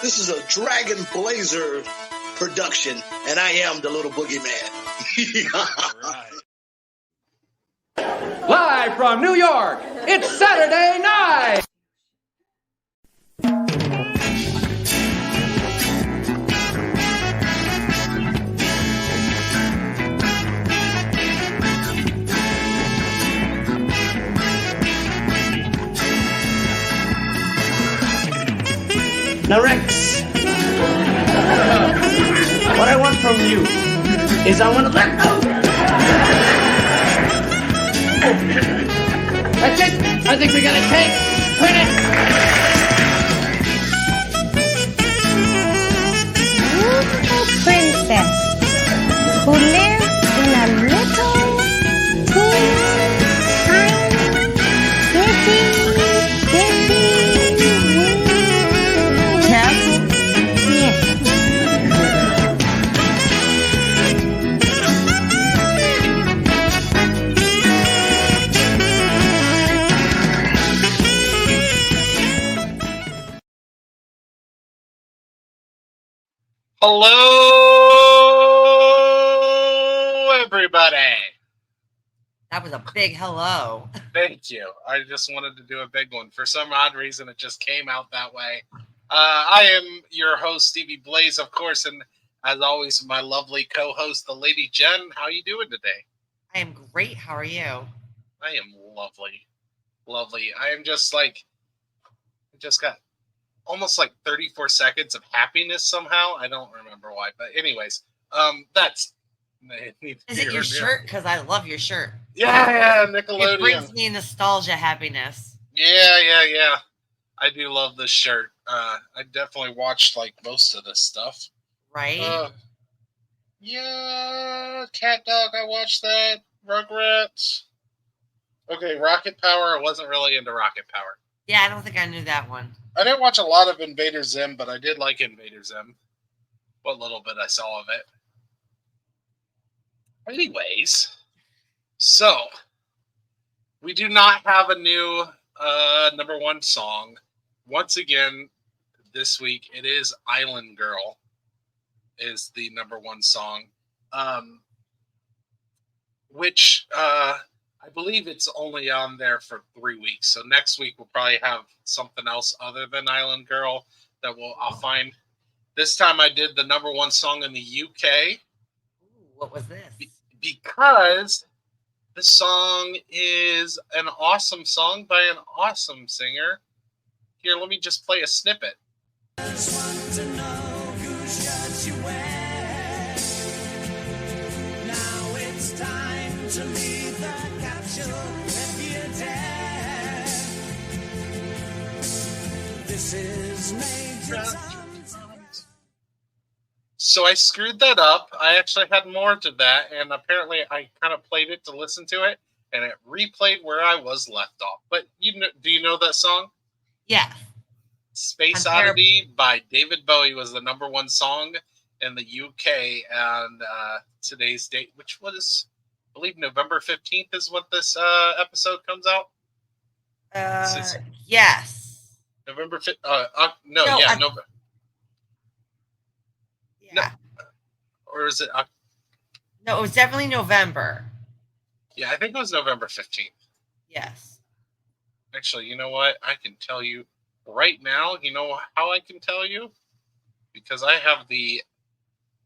This is a Dragon Blazer production, and I am the little boogeyman. Right. Live from New York, it's Saturday night! Now, Rex, what I want from you is I want to let go. That's it! I think we got a cake! Win it! Beautiful princess who lives in a little, teeny, tiny, castle. Yes. Hello, everybody. That was a big hello. Thank you. I just wanted to do a big one. For some odd reason, it just came out that way. I am your host, Stevie Blaze, of course, and as always, my lovely co-host, the Lady Jen. How are you doing today? I am great. How are you? I am lovely. Lovely. I am just like, I just got almost like 34 seconds of happiness somehow. I don't remember why, but anyways, that's. Is it your shirt? Because I love your shirt. Yeah, Nickelodeon. It brings me nostalgia happiness. Yeah. I do love this shirt. I definitely watched like most of this stuff. Right? Yeah, Cat Dog, I watched that. Rugrats. Okay, Rocket Power. I wasn't really into Rocket Power. Yeah, I don't think I knew that one. I didn't watch a lot of Invader Zim, but I did like Invader Zim. What little bit I saw of it. Anyways, so we do not have a new number one song. Once again, this week it is Island Girl is the number one song, which I believe it's only on there for 3 weeks. So next week we'll probably have something else other than Island Girl that I'll find. This time I did the number one song in the UK. Ooh, what was this? Because the song is an awesome song by an awesome singer. Here, let me just play a snippet. Just want to know whose shirt you wear. Now it's time to leave the capsule if you dare. This is Major Tom. So I screwed that up. I actually had more to that, and apparently I kind of played it to listen to it, and it replayed where I was left off. But do you know that song? Yeah. Space Oddity by David Bowie was the number one song in the UK, and today's date, which was, I believe, November 15th is what this episode comes out. Yes. November 5th. November. Yeah. Or is it? No, it was definitely November. Yeah, I think it was November 15th. Yes. Actually, you know what? I can tell you right now. You know how I can tell you? Because I have the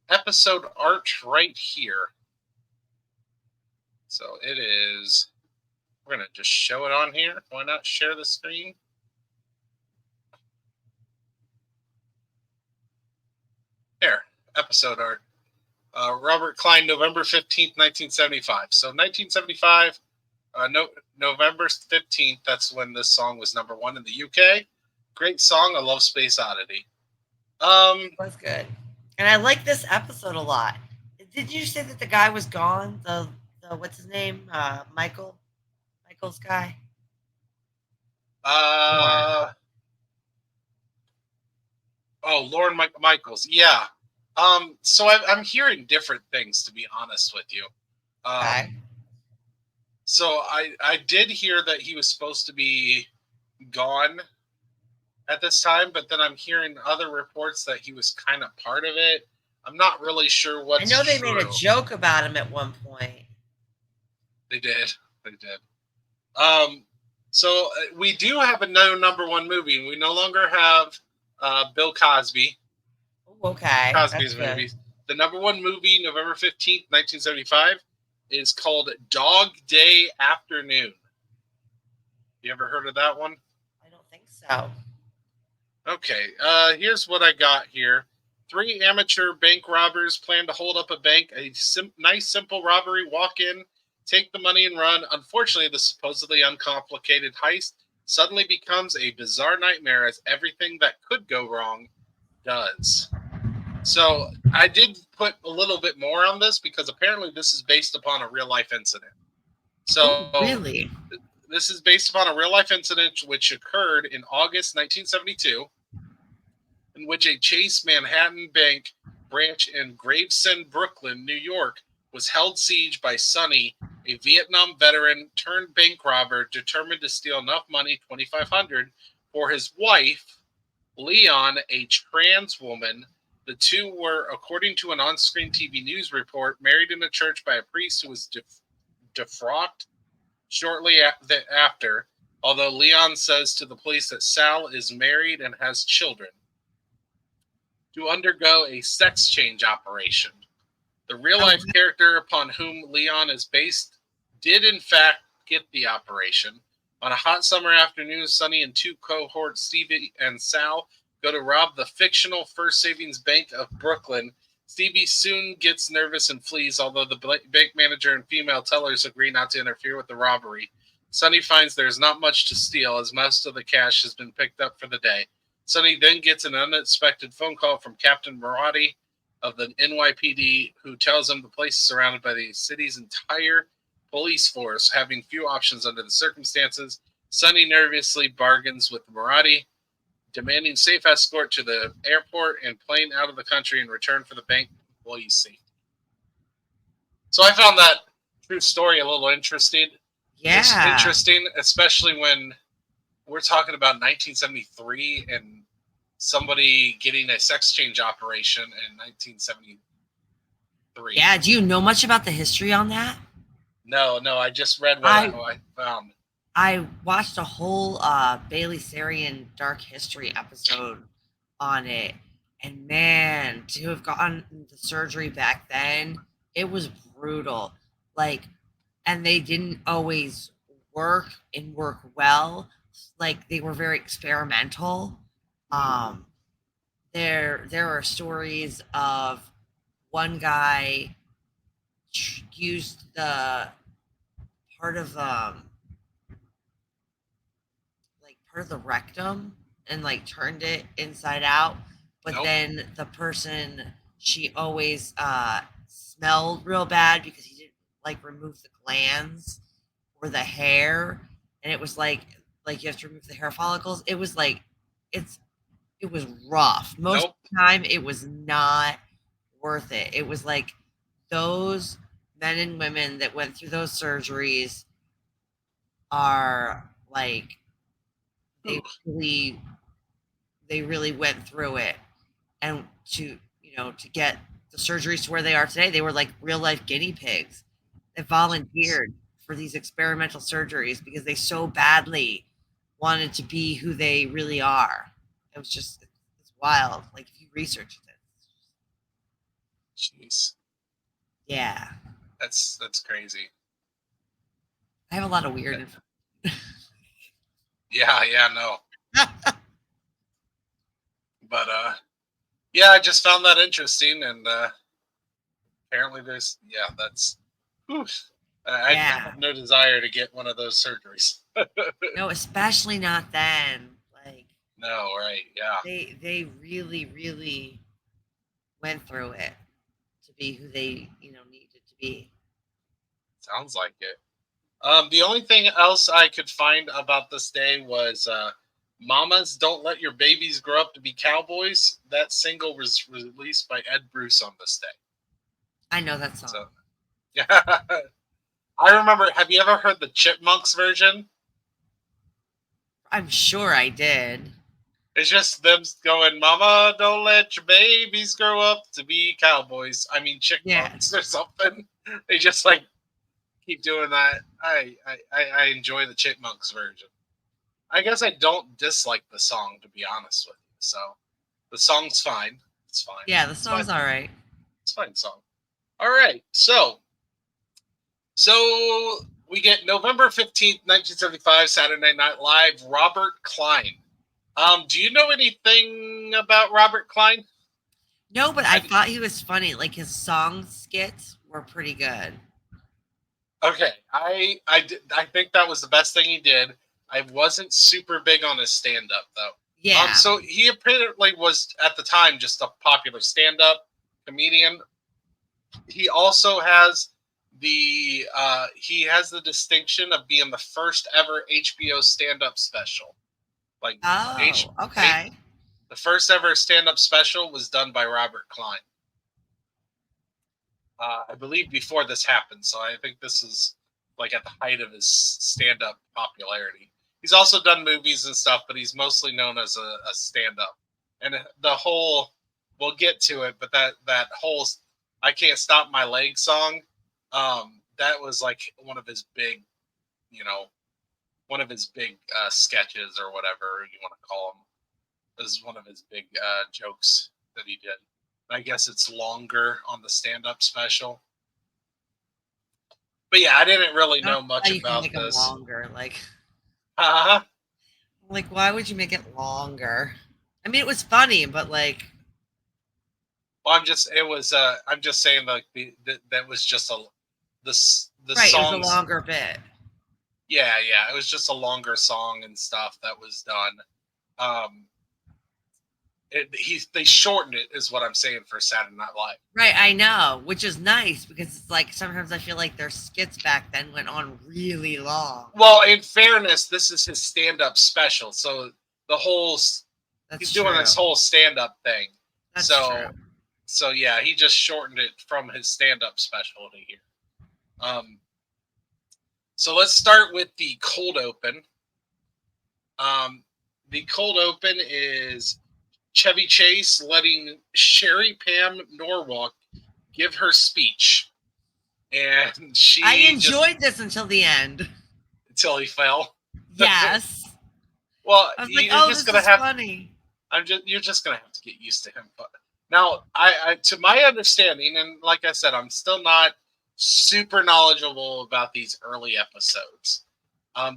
episode art right here. So it is. We're going to just show it on here. Why not share the screen? There. Episode art. Robert Klein, November 15th, 1975. So 1975, November 15th, that's when this song was number one in the UK. Great song. I love Space Oddity. It was good. And I like this episode a lot. Did you say that the guy was gone? The what's his name? Michael's guy? Lorne Michaels. Yeah. So I'm hearing different things, to be honest with you. Okay. So I did hear that he was supposed to be gone at this time, but then I'm hearing other reports that he was kind of part of it. I'm not really sure what's I know they true. made a joke about him at one point. They did. So we do have a number one movie. We no longer have Bill Cosby. Ooh, okay. Cosby's movies. The number one movie, November 15th, 1975, is called Dog Day Afternoon. You ever heard of that one? I don't think so. Okay, here's what I got here. 3 amateur bank robbers plan to hold up a bank. A nice, simple robbery. Walk in, take the money and run. Unfortunately, the supposedly uncomplicated heist suddenly becomes a bizarre nightmare as everything that could go wrong does. So I did put a little bit more on this because apparently this is based upon a real-life incident. So Really? This is based upon a real-life incident which occurred in August 1972, in which a Chase Manhattan Bank branch in Gravesend, Brooklyn, New York, was held siege by Sonny, a Vietnam veteran turned bank robber determined to steal enough money, $2,500, for his wife, Leon, a trans woman. The two were, according to an on-screen TV news report, married in a church by a priest who was defrocked shortly after, although Leon says to the police that Sal is married and has children, to undergo a sex change operation. The real-life character upon whom Leon is based did, in fact, get the operation. On a hot summer afternoon, Sonny and 2 cohorts, Stevie and Sal, go to rob the fictional First Savings Bank of Brooklyn. Stevie soon gets nervous and flees, although the bank manager and female tellers agree not to interfere with the robbery. Sonny finds there's not much to steal, as most of the cash has been picked up for the day. Sonny then gets an unexpected phone call from Captain Marotti of the NYPD, who tells him the place is surrounded by the city's entire police force, having few options under the circumstances. Sonny nervously bargains with Marotti, demanding safe escort to the airport and plane out of the country in return for the bank employee's safety. So I found that true story a little interesting. Yeah. It's interesting, especially when we're talking about 1973 and somebody getting a sex change operation in 1973. Yeah. Do you know much about the history on that? No, I just read what I found. I watched a whole Bailey Sarian Dark History episode on it. And man, to have gotten the surgery back then, it was brutal. And they didn't always work well. They were very experimental. There are stories of one guy used the part of the rectum and turned it inside out, but then the person, she always smelled real bad because he didn't remove the glands or the hair, and it was like you have to remove the hair follicles. It was it was rough. Most of the time it was not worth it. It was those men and women that went through those surgeries are they really went through it, and to get the surgeries to where they are today, they were real life guinea pigs that volunteered for these experimental surgeries because they so badly wanted to be who they really are. It was just, it's wild. If you researched it. Jeez. Yeah. That's crazy. I have a lot of weird information. Yeah, no. But yeah, I just found that interesting, and apparently there's that's I have no desire to get one of those surgeries. No, especially not then. No, right, yeah. They really, really went through it to be who they needed to be. Sounds like it. The only thing else I could find about this day was Mamas Don't Let Your Babies Grow Up to Be Cowboys. That single was released by Ed Bruce on this day. I know that song. So, yeah. I remember, have you ever heard the Chipmunks version? I'm sure I did. It's just them going, "Mama, don't let your babies grow up to be cowboys." I mean, chipmunks or something. They just like keep doing that. I enjoy the Chipmunks version. I guess I don't dislike the song, to be honest with you. So the song's fine. It's fine. Yeah, the song's all right. It's a fine song. All right, so we get November 15th, 1975, Saturday Night Live, Robert Klein. Do you know anything about Robert Klein? No, but I thought he was funny. Like his song skits were pretty good. Okay, I think that was the best thing he did. I wasn't super big on his stand-up though. Yeah. So he apparently was at the time just a popular stand-up comedian. He also has the distinction of being the first ever HBO stand-up special. Like, okay. The first ever stand-up special was done by Robert Klein. I believe before this happened, so I think this is like at the height of his stand-up popularity. He's also done movies and stuff, but he's mostly known as a stand-up. And the whole, we'll get to it, but that whole "I Can't Stop My Leg" song, that was like one of his big, sketches or whatever you want to call them. This is one of his big jokes that he did. I guess it's longer on the stand-up special. But yeah, I didn't really know much about this. Them longer, like why would you make it longer? I mean, it was funny, but like. Well, I'm just saying like that was just the right. Songs, it was a longer bit. Yeah, it was just a longer song and stuff that was done. They shortened it, is what I'm saying, for Saturday Night Live. Right, I know, which is nice because it's like sometimes I feel like their skits back then went on really long. Well, in fairness, this is his stand-up special, so he's doing this whole stand-up thing. That's true. So yeah, he just shortened it from his stand-up special to here. So let's start with the cold open. The cold open is Chevy Chase letting Sherry Pam Norwalk give her speech. And I enjoyed this until the end. Until he fell? Yes. Well, I was like, this is funny. You're just going to have to get used to him. But now, I to my understanding, and like I said, I'm still not super knowledgeable about these early episodes.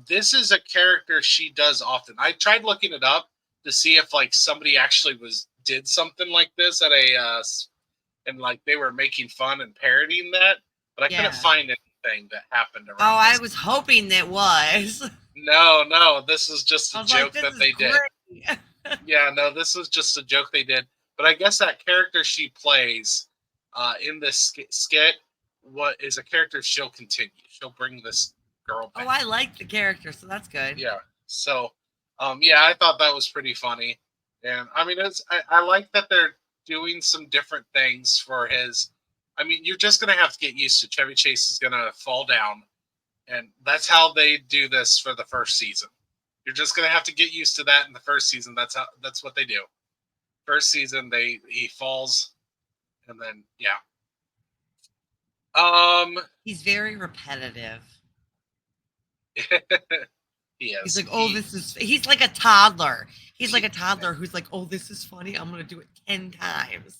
This is a character she does often. I tried looking it up to see if like somebody actually did something like this at and like they were making fun and parodying that, but I couldn't find anything that happened around. I was hoping that was. No, this is just a joke that they did. Yeah, no, this was just a joke they did. But I guess that character she plays in this skit, what is a character she'll continue. She'll bring this girl back. Oh, I like the character, so that's good. Yeah. So, I thought that was pretty funny. And I mean, I like that they're doing some different things for his. I mean, you're just going to have to get used to Chevy Chase is going to fall down. And that's how they do this for the first season. You're just going to have to get used to that in the first season. That's what they do. First season, he falls, and then he's very repetitive. He is. He's like, he's like a toddler. He's like a toddler who's like, oh, this is funny. I'm going to do it 10 times.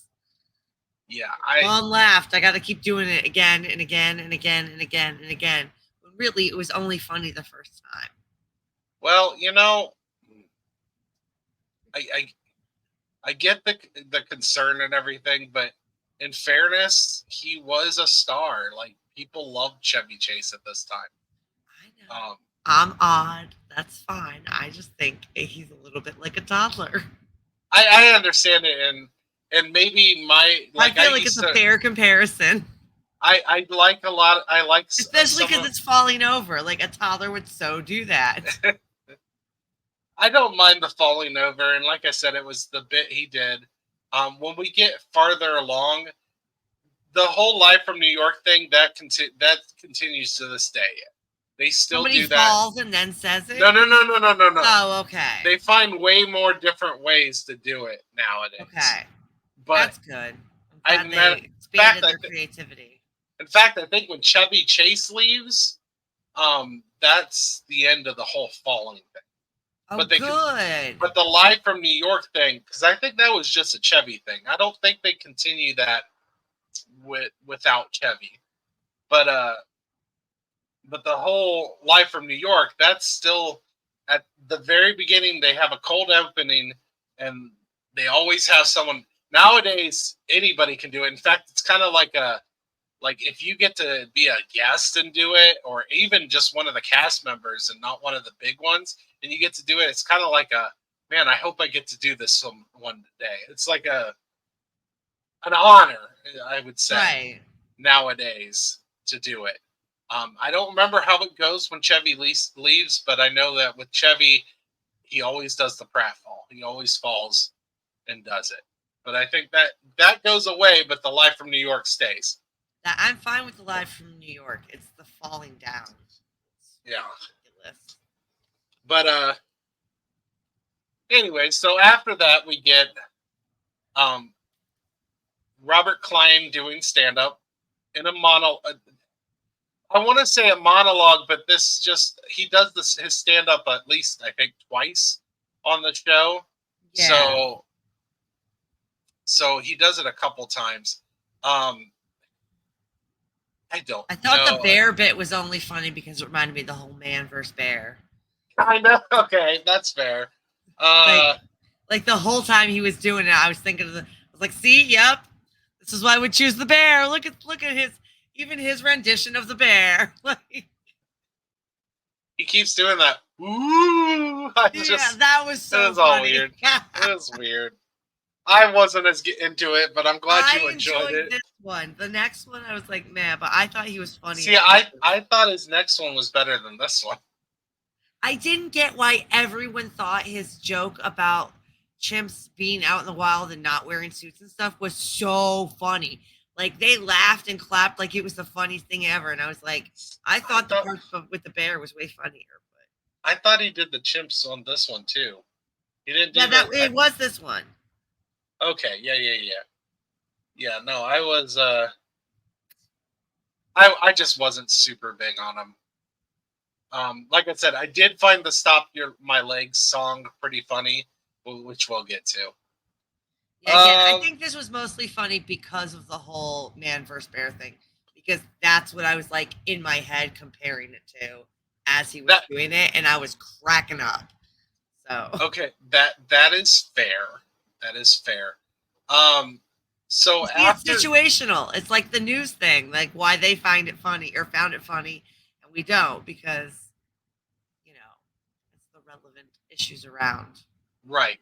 Yeah. Mom laughed. I got to keep doing it again and again and again and again and again. But really, it was only funny the first time. Well, I get the concern and everything, but in fairness, he was a star. Like, people loved Chevy Chase at this time. I know. I'm odd. That's fine. I just think he's a little bit like a toddler. I understand it, and maybe I feel like it's a fair comparison. I like a lot. I like especially because it's falling over. Like a toddler would so do that. I don't mind the falling over, and like I said, it was the bit he did. When we get farther along, the whole Live from New York thing that continues to this day. They still Somebody do that. falls and then says it? No. Oh, okay. They find way more different ways to do it nowadays. Okay. But That's good. I I'm glad met- they expanded fact, their creativity. in fact, I think when Chevy Chase leaves, that's the end of the whole falling thing. Oh, But they good. But the Live from New York thing, because I think that was just a Chevy thing. I don't think they continue that without Chevy. But the whole Live from New York, that's still at the very beginning. They have a cold opening, and they always have someone. Nowadays, anybody can do it. In fact, it's kind of like if you get to be a guest and do it, or even just one of the cast members and not one of the big ones, and you get to do it, it's kind of like man, I hope I get to do this one day. It's like an honor, I would say, Right. nowadays to do it. I don't remember how it goes when Chevy leaves, but I know that with Chevy, he always does the pratfall. He always falls and does it. But I think that goes away, but the Live from New York stays. I'm fine with the Live from New York. It's the falling down. Yeah. Ridiculous. But anyway, so after that we get Robert Klein doing stand-up in a monologue. I want to say a monologue, but he does his stand-up at least, I think, twice on the show. Yeah. So he does it a couple times. I thought the bear bit was only funny because it reminded me of the whole man versus bear. I know. Okay, that's fair. Like the whole time he was doing it, I was thinking I was like, see, yep, this is why I would choose the bear. Look at his rendition of the bear. He keeps doing that. Ooh, that was so it was funny. all weird. It was weird. I wasn't as into it, but I'm glad you enjoyed it. This one. The next one, I was like, man, but I thought he was funny. See, I thought his next one was better than this one. I didn't get why everyone thought his joke about chimps being out in the wild and not wearing suits and stuff was so funny. Like, they laughed and clapped like it was the funniest thing ever. And I was like, I thought the part with the bear was way funnier. But I thought he did the chimps on this one, too. He didn't do it was this one. Okay, yeah. Yeah, no, I was, I just wasn't super big on him. Like I said, I did find the Stop My Legs song pretty funny, which we'll get to. Yeah, again, I think this was mostly funny because of the whole man versus bear thing. Because that's what I was like in my head comparing it to as he was doing it, and I was cracking up. So okay, that is fair. That is fair. So it's situational. It's like the news thing, like why they find it funny or found it funny, and we don't because it's the relevant issues around. Right.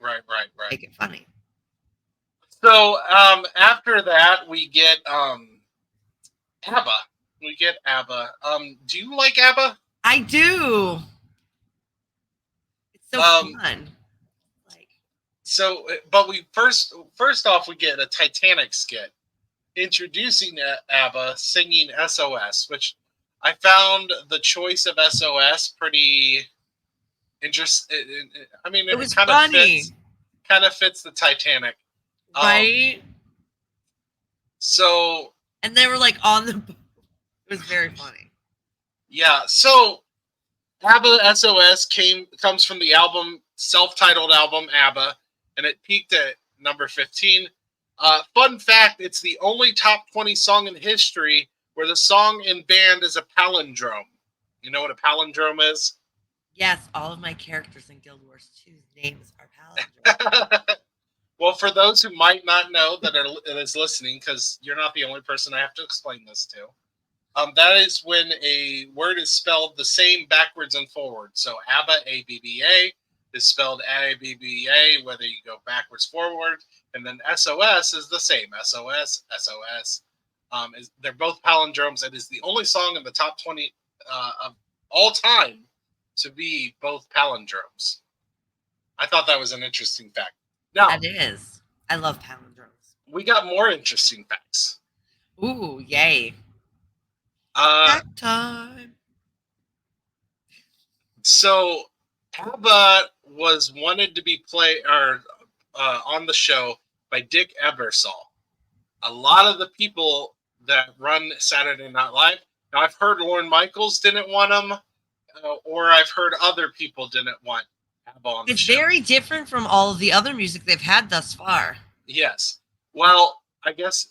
Make it funny. So after that, we get ABBA. We get ABBA. Do you like ABBA? I do. It's so fun. So, but we first off, we get a Titanic skit introducing ABBA singing SOS, which I found the choice of SOS pretty interesting. I mean, it was kind of fits the Titanic. Right. So. And they were like on the boat. It was very funny. Yeah. So ABBA SOS comes from the self-titled album ABBA. And it peaked at number 15. Fun fact, it's the only top 20 song in history where the song and band is a palindrome. You know what a palindrome is? Yes, all of my characters in Guild Wars 2's names are palindromes. Well, for those who might not know that is listening, because you're not the only person I have to explain this to, that is when a word is spelled the same backwards and forward. So ABBA, A-B-B-A, is spelled A-B-B-A, whether you go backwards, forward, and then SOS is the same. SOS. They're both palindromes. It is the only song in the top 20 of all time to be both palindromes. I thought that was an interesting fact. Now, that is. I love palindromes. We got more interesting facts. Ooh, yay. Fact time. So ABBA was wanted to be on the show by Dick Ebersol. A lot of the people that run Saturday Night Live. Now, I've heard Lorne Michaels didn't want him, or I've heard other people didn't want ABBA on the It's show. very different from all of the other music they've had thus far. Yes. Well, I guess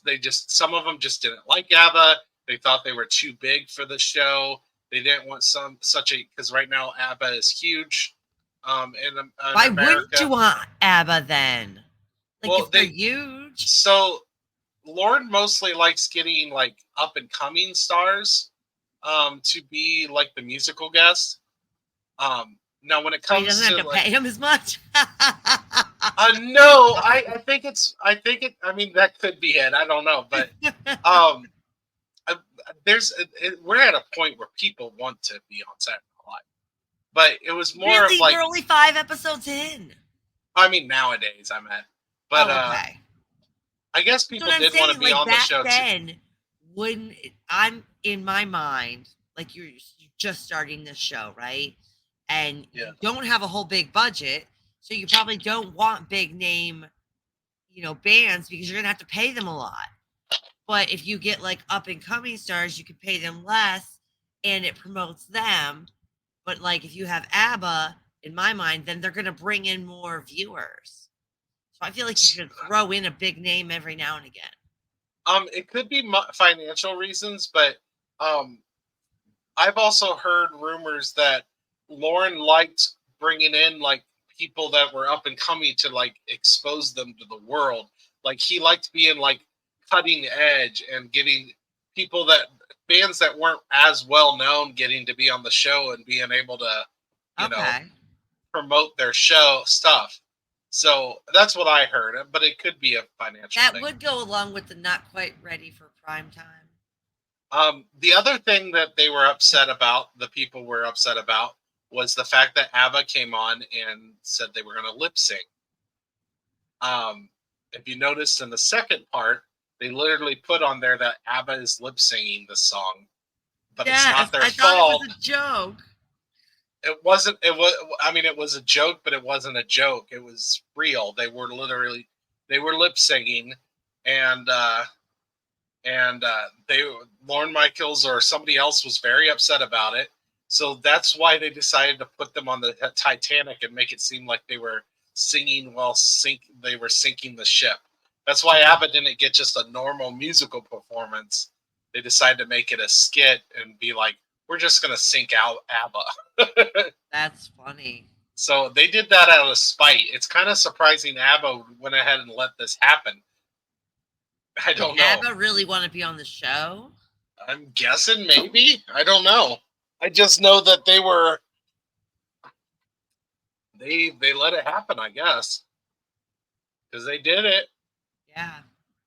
they just, some of them just didn't like ABBA. They thought they were too big for the show. They didn't want because right now ABBA is huge. In Why America. wouldn't you want ABBA then? Like, Well, if they're huge. So Lorne mostly likes getting like up and coming stars to be like the musical guest. Now when it comes he doesn't have to pay him as much. No, I think I mean, that could be it. I don't know, but we're at a point where people want to be on Saturday Night Live, but it was more really? of like, We're only 5 episodes in. I mean, nowadays I'm at, but okay. I guess people did want to be on the show then, too. When I'm in my mind, like you're just starting this show, right? And you don't have a whole big budget, so you probably don't want big name, bands, because you're gonna have to pay them a lot. But if you get like up and coming stars, you can pay them less, and it promotes them. But like if you have ABBA, in my mind, then they're gonna bring in more viewers. So I feel like you should throw in a big name every now and again. It could be financial reasons, but I've also heard rumors that Lorne liked bringing in like people that were up and coming to like expose them to the world. Like he liked being like cutting edge and getting bands that weren't as well known getting to be on the show and being able to, you know, promote their show stuff. So that's what I heard, but it could be a financial thing. That would go along with the not quite ready for prime time. The other thing that they were upset about, the people were upset about, was the fact that ABBA came on and said they were going to lip sync. If you noticed in the second part, they literally put on there that ABBA is lip singing the song, but it's not their fault. I thought it was a joke. It wasn't. It was a joke, but it wasn't a joke. It was real. They were lip singing, and Lorne Michaels or somebody else was very upset about it. So that's why they decided to put them on the Titanic and make it seem like they were singing while they were sinking the ship. That's why ABBA didn't get just a normal musical performance. They decided to make it a skit and be like, we're just going to sink out ABBA. That's funny. So they did that out of spite. It's kind of surprising ABBA went ahead and let this happen. I don't know. ABBA really want to be on the show? I'm guessing maybe. I don't know. I just know that they let it happen, I guess. Because they did it. Yeah.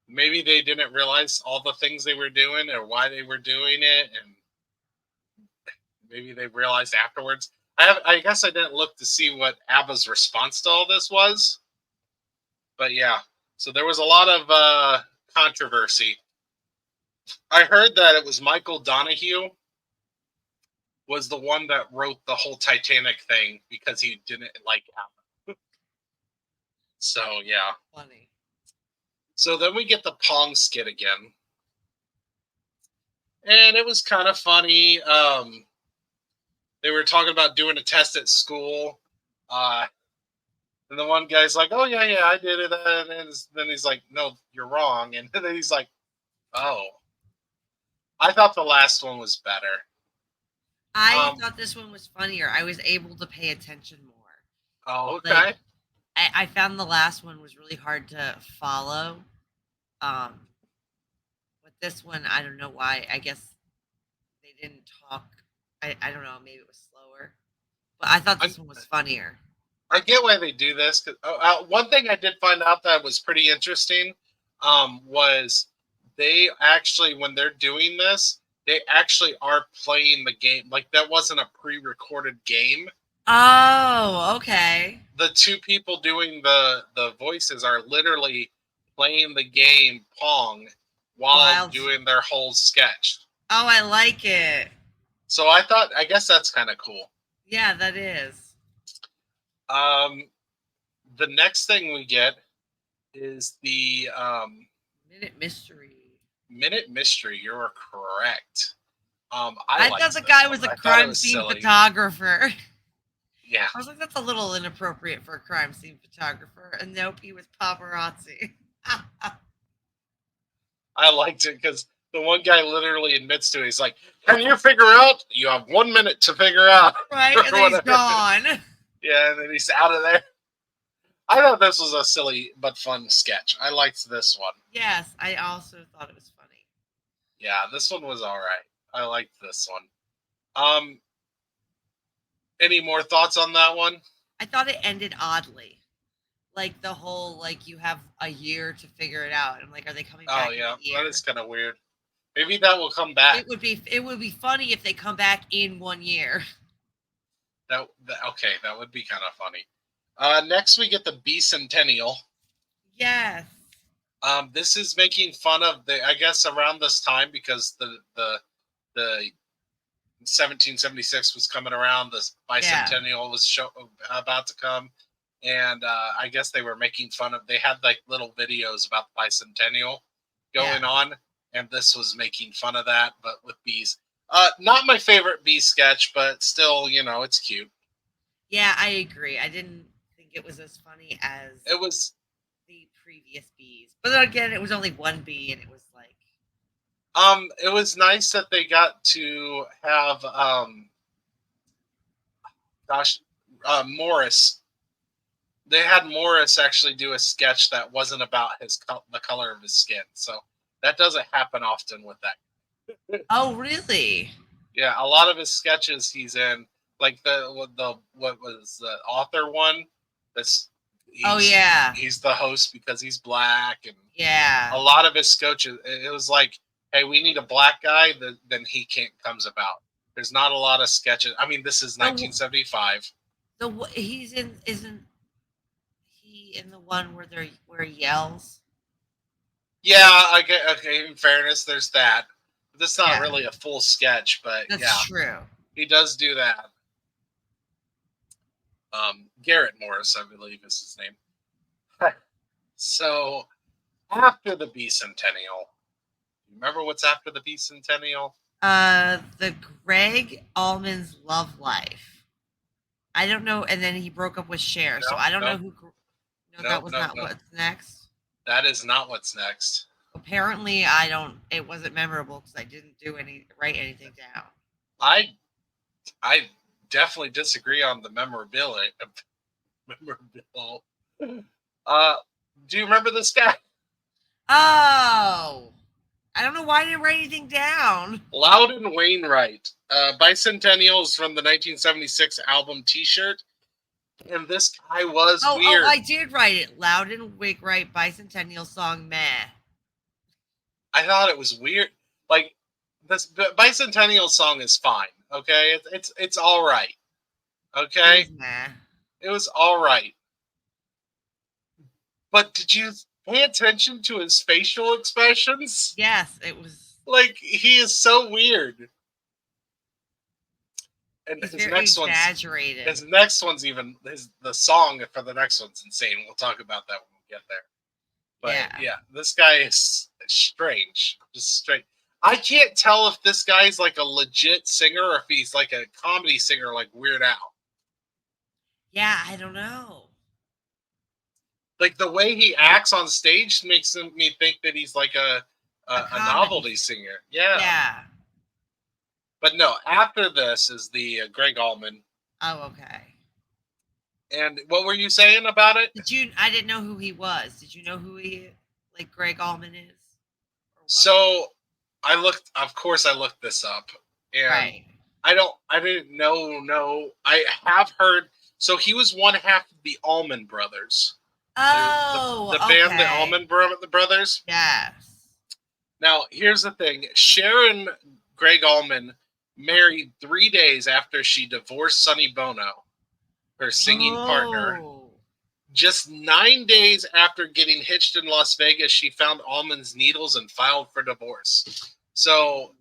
Maybe they didn't realize all the things they were doing or why they were doing it, and maybe they realized afterwards. I guess I didn't look to see what ABBA's response to all this was. But yeah. So there was a lot of controversy. I heard that it was Michael Donahue was the one that wrote the whole Titanic thing because he didn't like ABBA. So yeah. Funny. So then we get the Pong skit again. And it was kind of funny. They were talking about doing a test at school. And the one guy's like, oh, yeah, I did it. And then he's like, no, you're wrong. And then he's like, oh. I thought the last one was better. I thought this one was funnier. I was able to pay attention more. Oh, okay. Like, I found the last one was really hard to follow. But this one, I don't know why. I guess they didn't talk. I don't know. Maybe it was slower. But I thought this one was funnier. I get why they do this. One thing I did find out that was pretty interesting was they actually, when they're doing this, they actually are playing the game. Like, that wasn't a pre-recorded game. Oh, okay. The two people doing the voices are literally playing the game Pong while doing their whole sketch. Oh, I like it. So I guess that's kind of cool. Yeah, that is. The next thing we get is the Minute Mystery. Minute Mystery. You're correct. I I liked thought the this guy one. was a I thought it crime was scene silly. photographer. Yeah. I was like, that's a little inappropriate for a crime scene photographer. And nope, he was paparazzi. I liked it because the one guy literally admits to it. He's like, "Can you figure out? You have 1 minute to figure out." Right? Or And then he's whatever. gone. Yeah, and then he's out of there. I thought this was a silly but fun sketch. I liked this one. Yes, I also thought it was funny. Yeah, this one was all right. I liked this one. Any more thoughts on that one? I thought it ended oddly. Like the whole, like, you have a year to figure it out. I'm like, are they coming back? Oh yeah, in a year? that is kind of weird. Maybe that will come back. It would be funny if they come back in 1 year. Okay, that would be kind of funny. Next we get the Bicentennial. Yes. This is making fun of I guess around this time because the 1776 was coming around. The Bicentennial was about to come, and I guess they were making fun of. They had like little videos about the Bicentennial going on, and this was making fun of that, but with bees. Not my favorite bee sketch, but still, it's cute. Yeah, I agree. I didn't think it was as funny as It was the previous bees. But then again, it was only one bee, and it was like... it was nice that they got to have, Morris. They had Morris actually do a sketch that wasn't about the color of his skin. So that doesn't happen often with that. Oh, really? Yeah, a lot of his sketches he's in, like what was the author one? He's the host because he's black, and a lot of his sketches. It was like, hey, we need a black guy. Then he comes about. There's not a lot of sketches. I mean, this is 1975. Isn't he in the one where he yells? Yeah, okay. In fairness, there's that. That's not really a full sketch, but that's true. He does do that. Garrett Morris, I believe, is his name. So after the Bicentennial, remember what's after the Bicentennial? The Greg Allman's Love Life. I don't know, and then he broke up with Cher, so I don't know who. That was not what's next. That is not what's next. Apparently, it wasn't memorable because I didn't write anything down. I definitely disagree on the memorability. Do you remember this guy? Oh, I don't know why I didn't write anything down. Loudon Wainwright. Bicentennial is from the 1976 album T-shirt. And this guy was weird. Oh, I did write it. Loudon Wainwright Bicentennial song, meh. I thought it was weird. Like, this Bicentennial song is fine, okay? It's all right, okay? It was all right. But did you pay attention to his facial expressions? Yes, it was... Like, he is so weird. And his next exaggerated. His next one's even... the song for the next one's insane. We'll talk about that when we get there. But yeah, this guy is strange. Just straight. I can't tell if this guy's like a legit singer or if he's like a comedy singer like Weird Al. Yeah, I don't know. Like the way he acts on stage makes me think that he's like a novelty singer. Yeah. Yeah. But no, after this is the Greg Allman. Oh, okay. And what were you saying about it? I didn't know who he was. Did you know who Greg Allman is? So I looked this up. And I didn't know. No, I have heard. So he was one half of the Allman Brothers. Oh, the band, the Allman Brothers. Yes. Now, here's the thing. Sharon Greg Allman married 3 days after she divorced Sonny Bono, her singing partner. Just 9 days after getting hitched in Las Vegas, she found Allman's needles and filed for divorce. So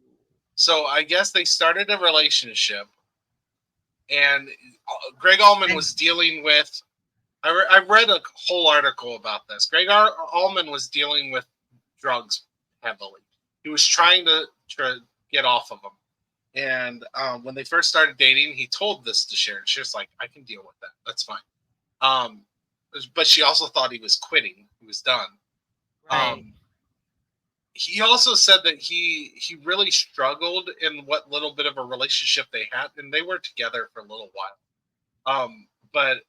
I guess they started a relationship. and Greg Allman was dealing with. I read a whole article about this. Greg Allman was dealing with drugs heavily. He was trying to get off of them. And when they first started dating, he told this to Sharon. She was like, I can deal with that. That's fine. But she also thought he was quitting. He was done. Right. He also said that he really struggled in what little bit of a relationship they had. And they were together for a little while. But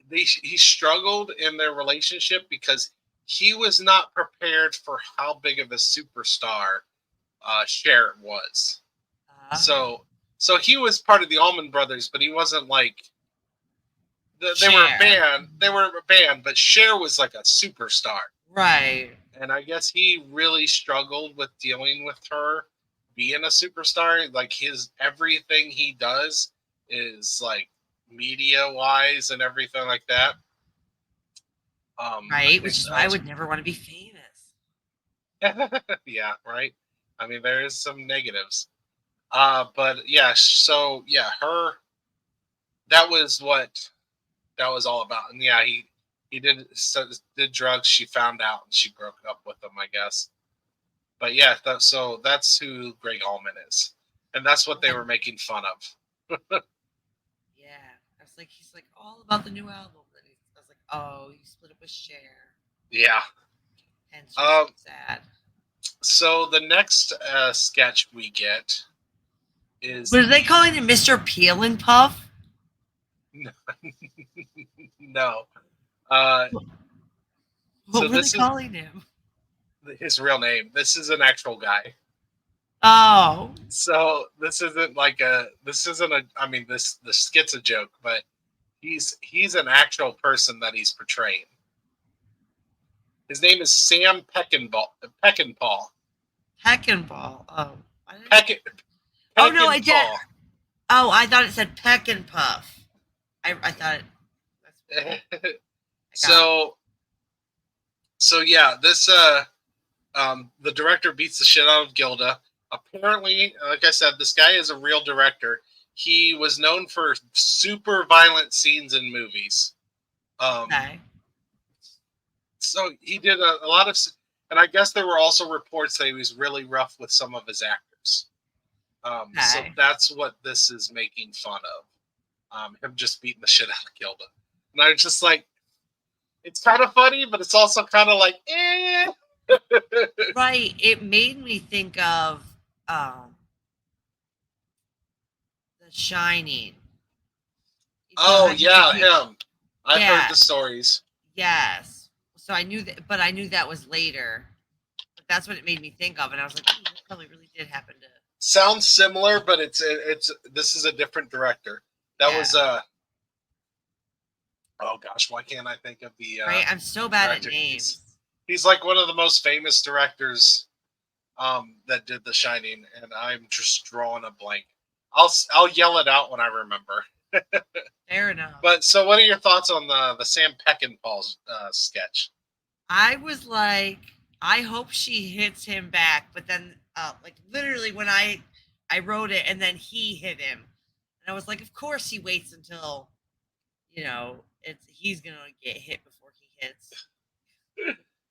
he struggled in their relationship because he was not prepared for how big of a superstar Sharon was. So he was part of the Allman Brothers, but he wasn't like they were a band. They were a band, but Cher was like a superstar, right? And I guess he really struggled with dealing with her being a superstar. Like everything he does is like media wise and everything like that. Right, which is why I would never want to be famous. Yeah, right. I mean, there is some negatives. But yeah, so yeah, that was what that was all about. And yeah, he did drugs. She found out and she broke up with him, I guess. But yeah, so that's who Greg Allman is. And that's what they were making fun of. Yeah. I was like, he's like all about the new album. And I was like, oh, you split up with Cher. Yeah. And so sad. So the next sketch we get is... Were they calling him Mr. Peel and Puff? No. What were they calling him? His real name. This is an actual guy. Oh. So this isn't the skit's a joke, but he's an actual person that he's portraying. His name is Sam Peckinpah. Peckinpah. Oh. Oh no, I did. Oh, I thought it said Peck and Puff. I thought it. So yeah, this the director beats the shit out of Gilda. Apparently, like I said, this guy is a real director. He was known for super violent scenes in movies. Okay. So he did a lot of, and I guess there were also reports that he was really rough with some of his actors. So that's what this is making fun of. Him just beating the shit out of Gilda. And I was just like, it's kind of funny, but it's also kind of like, eh. Right. It made me think of The Shining. Oh, yeah, him. I've heard the stories. Yes. So I knew that, but I knew that was later. But that's what it made me think of. And I was like, that probably really did happen to. Sounds similar, but this is a different director. That was oh gosh, why can't I think of the right? I'm so bad at names. He's like one of the most famous directors that did The Shining, and I'm just drawing a blank. I'll yell it out when I remember. Fair enough. But so, what are your thoughts on the Sam Peckinpah sketch? I was like, I hope she hits him back, but then like literally when I wrote it and then he hit him, and I was like, of course he waits until he's gonna get hit before he hits.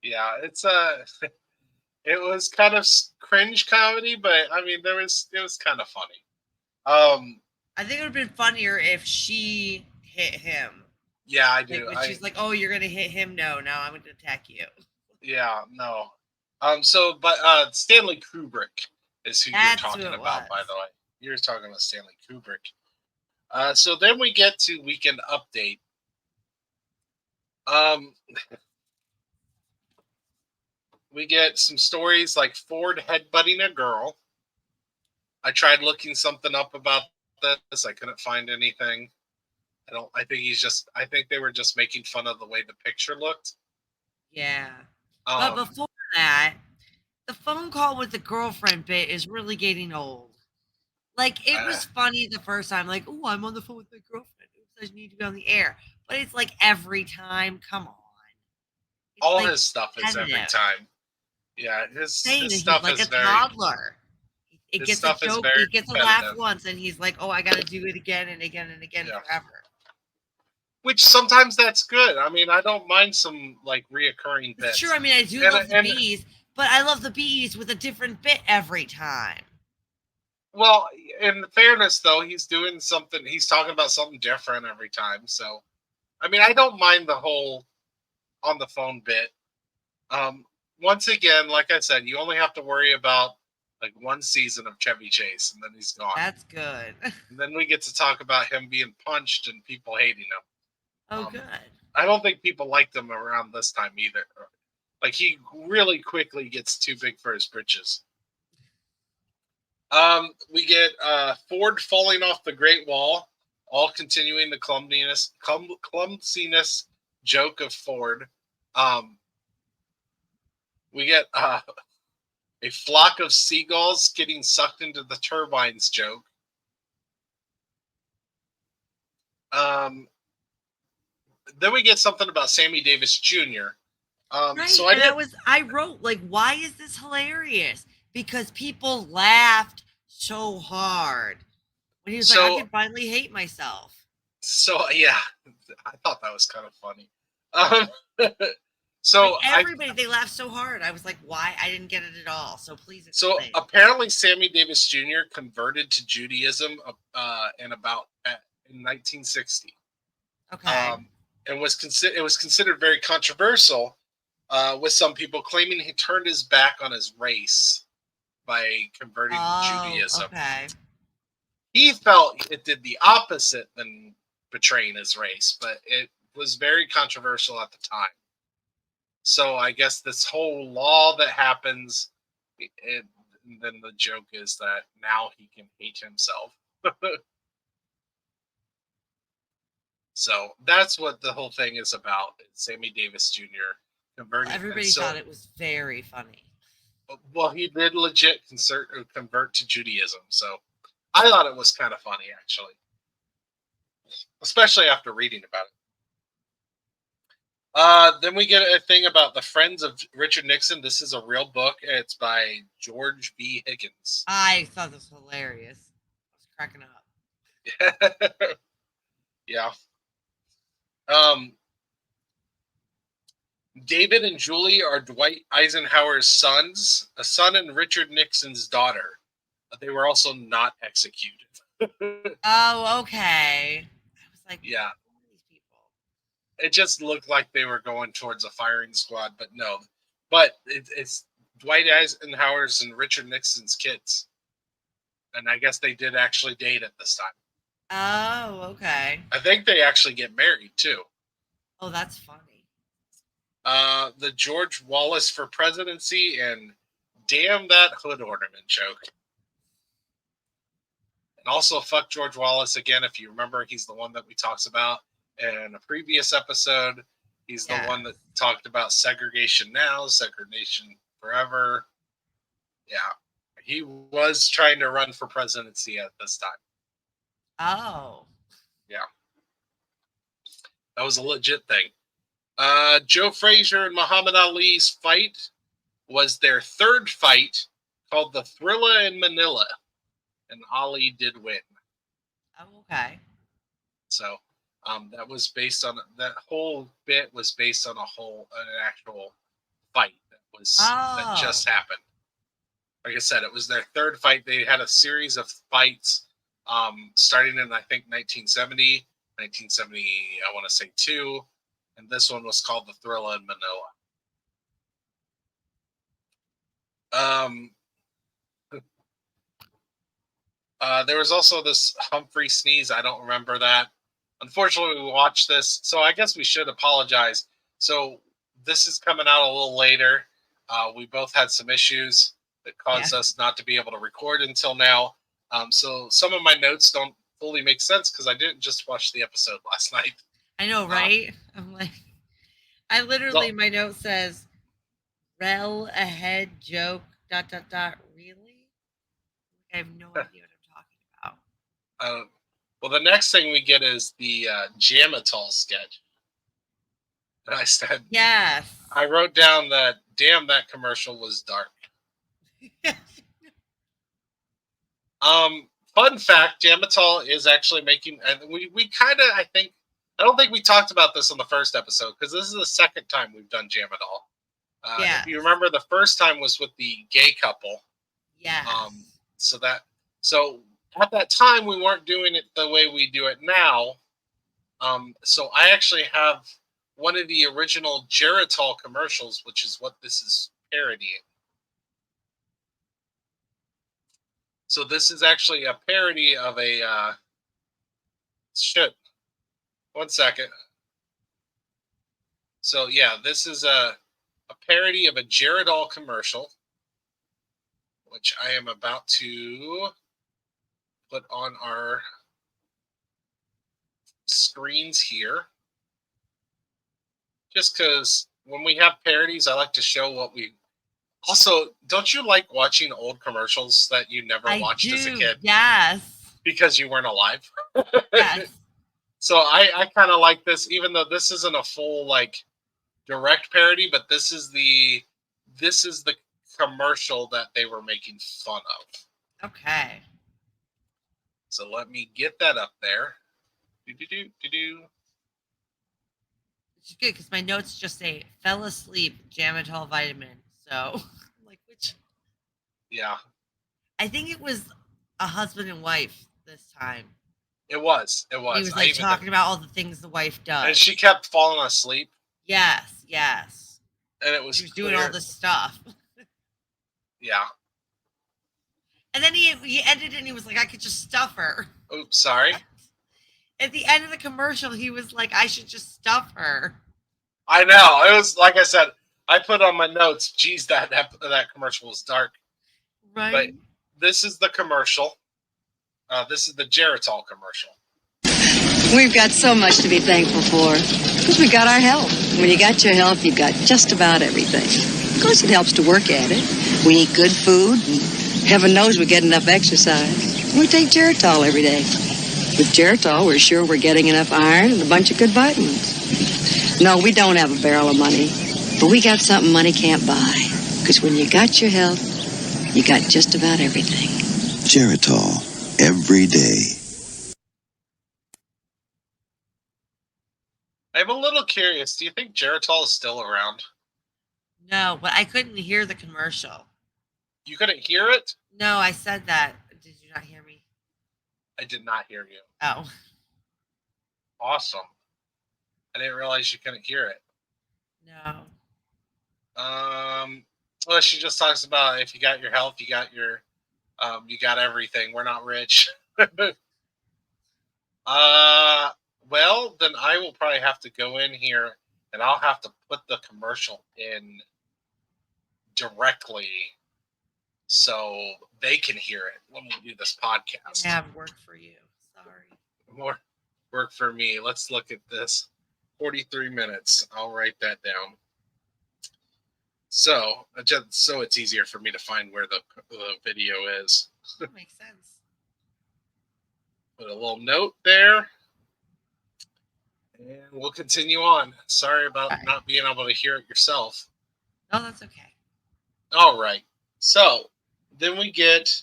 Yeah, it was kind of cringe comedy, but I mean, it was kind of funny. I think it would have been funnier if she hit him. Yeah, I do. Like, she's like, "Oh, you're gonna hit him? No, I'm gonna attack you." Yeah, no. But Stanley Kubrick is who you're talking about, by the way. You're talking about Stanley Kubrick. So then we get to Weekend Update. We get some stories like Ford headbutting a girl. I tried looking something up about this. I couldn't find anything. I think they were just making fun of the way the picture looked. Yeah. But before that, the phone call with the girlfriend bit is really getting old. Like, it was funny the first time. Like, oh, I'm on the phone with my girlfriend. Oops, I need to be on the air. But it's like every time. Come on. All his stuff is every time. Yeah, his stuff like is a toddler. He It His gets a stuff is joke. very He gets a laugh repetitive. once, and he's like, "Oh, I got to do it again and again and again Yeah. forever." Which sometimes that's good. I mean, I don't mind some like reoccurring bits. It's true. I mean, I do And- love the and- bees, but I love the bees with a different bit every time. Well, in fairness, though, he's doing something. He's talking about something different every time. So, I mean, I don't mind the whole on the phone bit. Once again, like I said, you only have to worry about like one season of Chevy Chase, and then he's gone. That's good. And then we get to talk about him being punched and people hating him. Oh, good. I don't think people liked him around this time either. Like he really quickly gets too big for his britches. We get Ford falling off the Great Wall, all continuing the clumsiness joke of Ford. We get a flock of seagulls getting sucked into the turbines joke. Then we get something about Sammy Davis Jr. Right. So and I wrote, like, why is this hilarious? Because people laughed so hard when he was like, I can finally hate myself. So yeah, I thought that was kind of funny. So like everybody, they laughed so hard. I was like, why? I didn't get it at all. So please explain. So apparently Sammy Davis Jr. converted to Judaism in 1960. Okay. And it was considered very controversial, with some people claiming he turned his back on his race by converting to Judaism. Okay. He felt it did the opposite than betraying his race, but it was very controversial at the time. So I guess this whole law that happens, then the joke is that now he can hate himself. So that's what the whole thing is about. It's Sammy Davis Jr. converting. Everybody thought it was very funny. Well, he did legit convert to Judaism, so I thought it was kind of funny, actually, especially after reading about it. Then we get a thing about the Friends of Richard Nixon. This is a real book. It's by George B. Higgins. I thought this was hilarious. I was cracking up. Yeah. David and Julie are Dwight Eisenhower's sons, a son and Richard Nixon's daughter. They were also not executed. Oh, okay. I was like, yeah. Who are these people? It just looked like they were going towards a firing squad, but no. But it's Dwight Eisenhower's and Richard Nixon's kids. And I guess they did actually date at this time. Oh, okay. I think they actually get married, too. Oh, that's funny. The George Wallace for presidency and damn that hood ornament joke. And also fuck George Wallace again. If you remember, he's the one that we talked about in a previous episode. He's the one that talked about segregation now, segregation forever. Yeah. He was trying to run for presidency at this time. Oh. Yeah. That was a legit thing. Joe Frazier and Muhammad Ali's fight was their third fight, called the Thrilla in Manila, and Ali did win. Oh, okay. So that was based on that whole bit was based on an actual fight that just happened. Like I said, it was their third fight. They had a series of fights starting in I think 1970, I want to say 2. And this one was called the Thrilla in Manila. There was also this Humphrey sneeze. I don't remember that. Unfortunately, we watched this, so I guess we should apologize. So this is coming out a little later. We both had some issues that caused us not to be able to record until now. So some of my notes don't fully make sense because I didn't just watch the episode last night. I know, right? I'm like, I literally, my note says, rel ahead joke, ... Really? I have no idea what I'm talking about. Well, the next thing we get is the Jamatol sketch. And I said, yes. I wrote down that, damn, that commercial was dark. Fun fact: Jamatol is actually making, and we kind of, I don't think we talked about this on the first episode because this is the second time we've done Jamatol. Yeah. If you remember, the first time was with the gay couple. Yeah. So at that time we weren't doing it the way we do it now. So I actually have one of the original Geritol commercials, which is what this is parodying. So this is actually a parody of a shit. 1 second. So yeah, this is a parody of a Geritol commercial, which I am about to put on our screens here. Just because when we have parodies, I like to show what we. Also, don't you like watching old commercials that you never watched as a kid? Yes. Because you weren't alive? Yes. So I kind of like this, even though this isn't a full like direct parody, but this is the commercial that they were making fun of. Okay. So let me get that up there. Do. Which is good because my notes just say fell asleep, Jamatol vitamin. So like which Yeah. I think it was a husband and wife this time. It was. He was like talking about all the things the wife does. And she kept falling asleep. Yes. And it was she was doing all this stuff. Yeah. And then he ended it and he was like, I could just stuff her. Oops, sorry. At the end of the commercial, he was like, I should just stuff her. I know. It was, like I said, I put on my notes, geez, that commercial was dark. Right. But this is the commercial. This is the Geritol commercial. We've got so much to be thankful for. Because we got our health. When you got your health, you've got just about everything. Of course, it helps to work at it. We eat good food, and heaven knows we get enough exercise. We take Geritol every day. With Geritol, we're sure we're getting enough iron and a bunch of good vitamins. No, we don't have a barrel of money, but we got something money can't buy. Because when you got your health, you got just about everything. Geritol, every day. I'm a little curious. Do you think Geritol is still around? No, but I couldn't hear the commercial. You couldn't hear it? No, I said that. Did you not hear me? I did not hear you. Oh. Awesome. I didn't realize you couldn't hear it. No. Well, she just talks about if you got your health, you got your, you got everything. We're not rich. Well, then I will probably have to go in here and I'll have to put the commercial in directly so they can hear it when we do this podcast. I have work for you. Sorry. More work for me. Let's look at this. 43 minutes. I'll write that down. So it's easier for me to find where the video is. That makes sense. Put a little note there. And we'll continue on. Sorry about not being able to hear it yourself. No, that's okay. All right. So then we get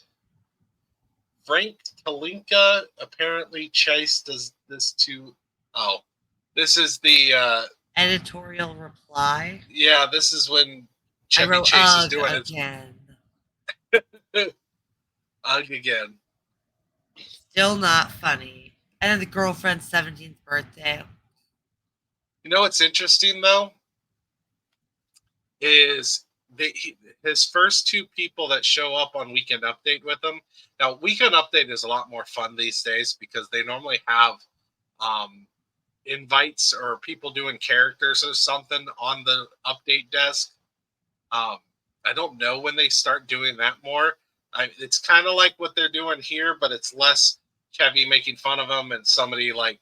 Frank Talinka apparently chased this to. Oh, this is the editorial reply. Yeah, this is when Chevy Chase is doing again. Again. Still not funny. And then the girlfriend's 17th birthday. You know what's interesting though is his first two people that show up on Weekend Update with him. Now, Weekend Update is a lot more fun these days because they normally have invites or people doing characters or something on the update desk. I don't know when they start doing that more. It's kind of like what they're doing here, but it's less Chevy making fun of him and somebody like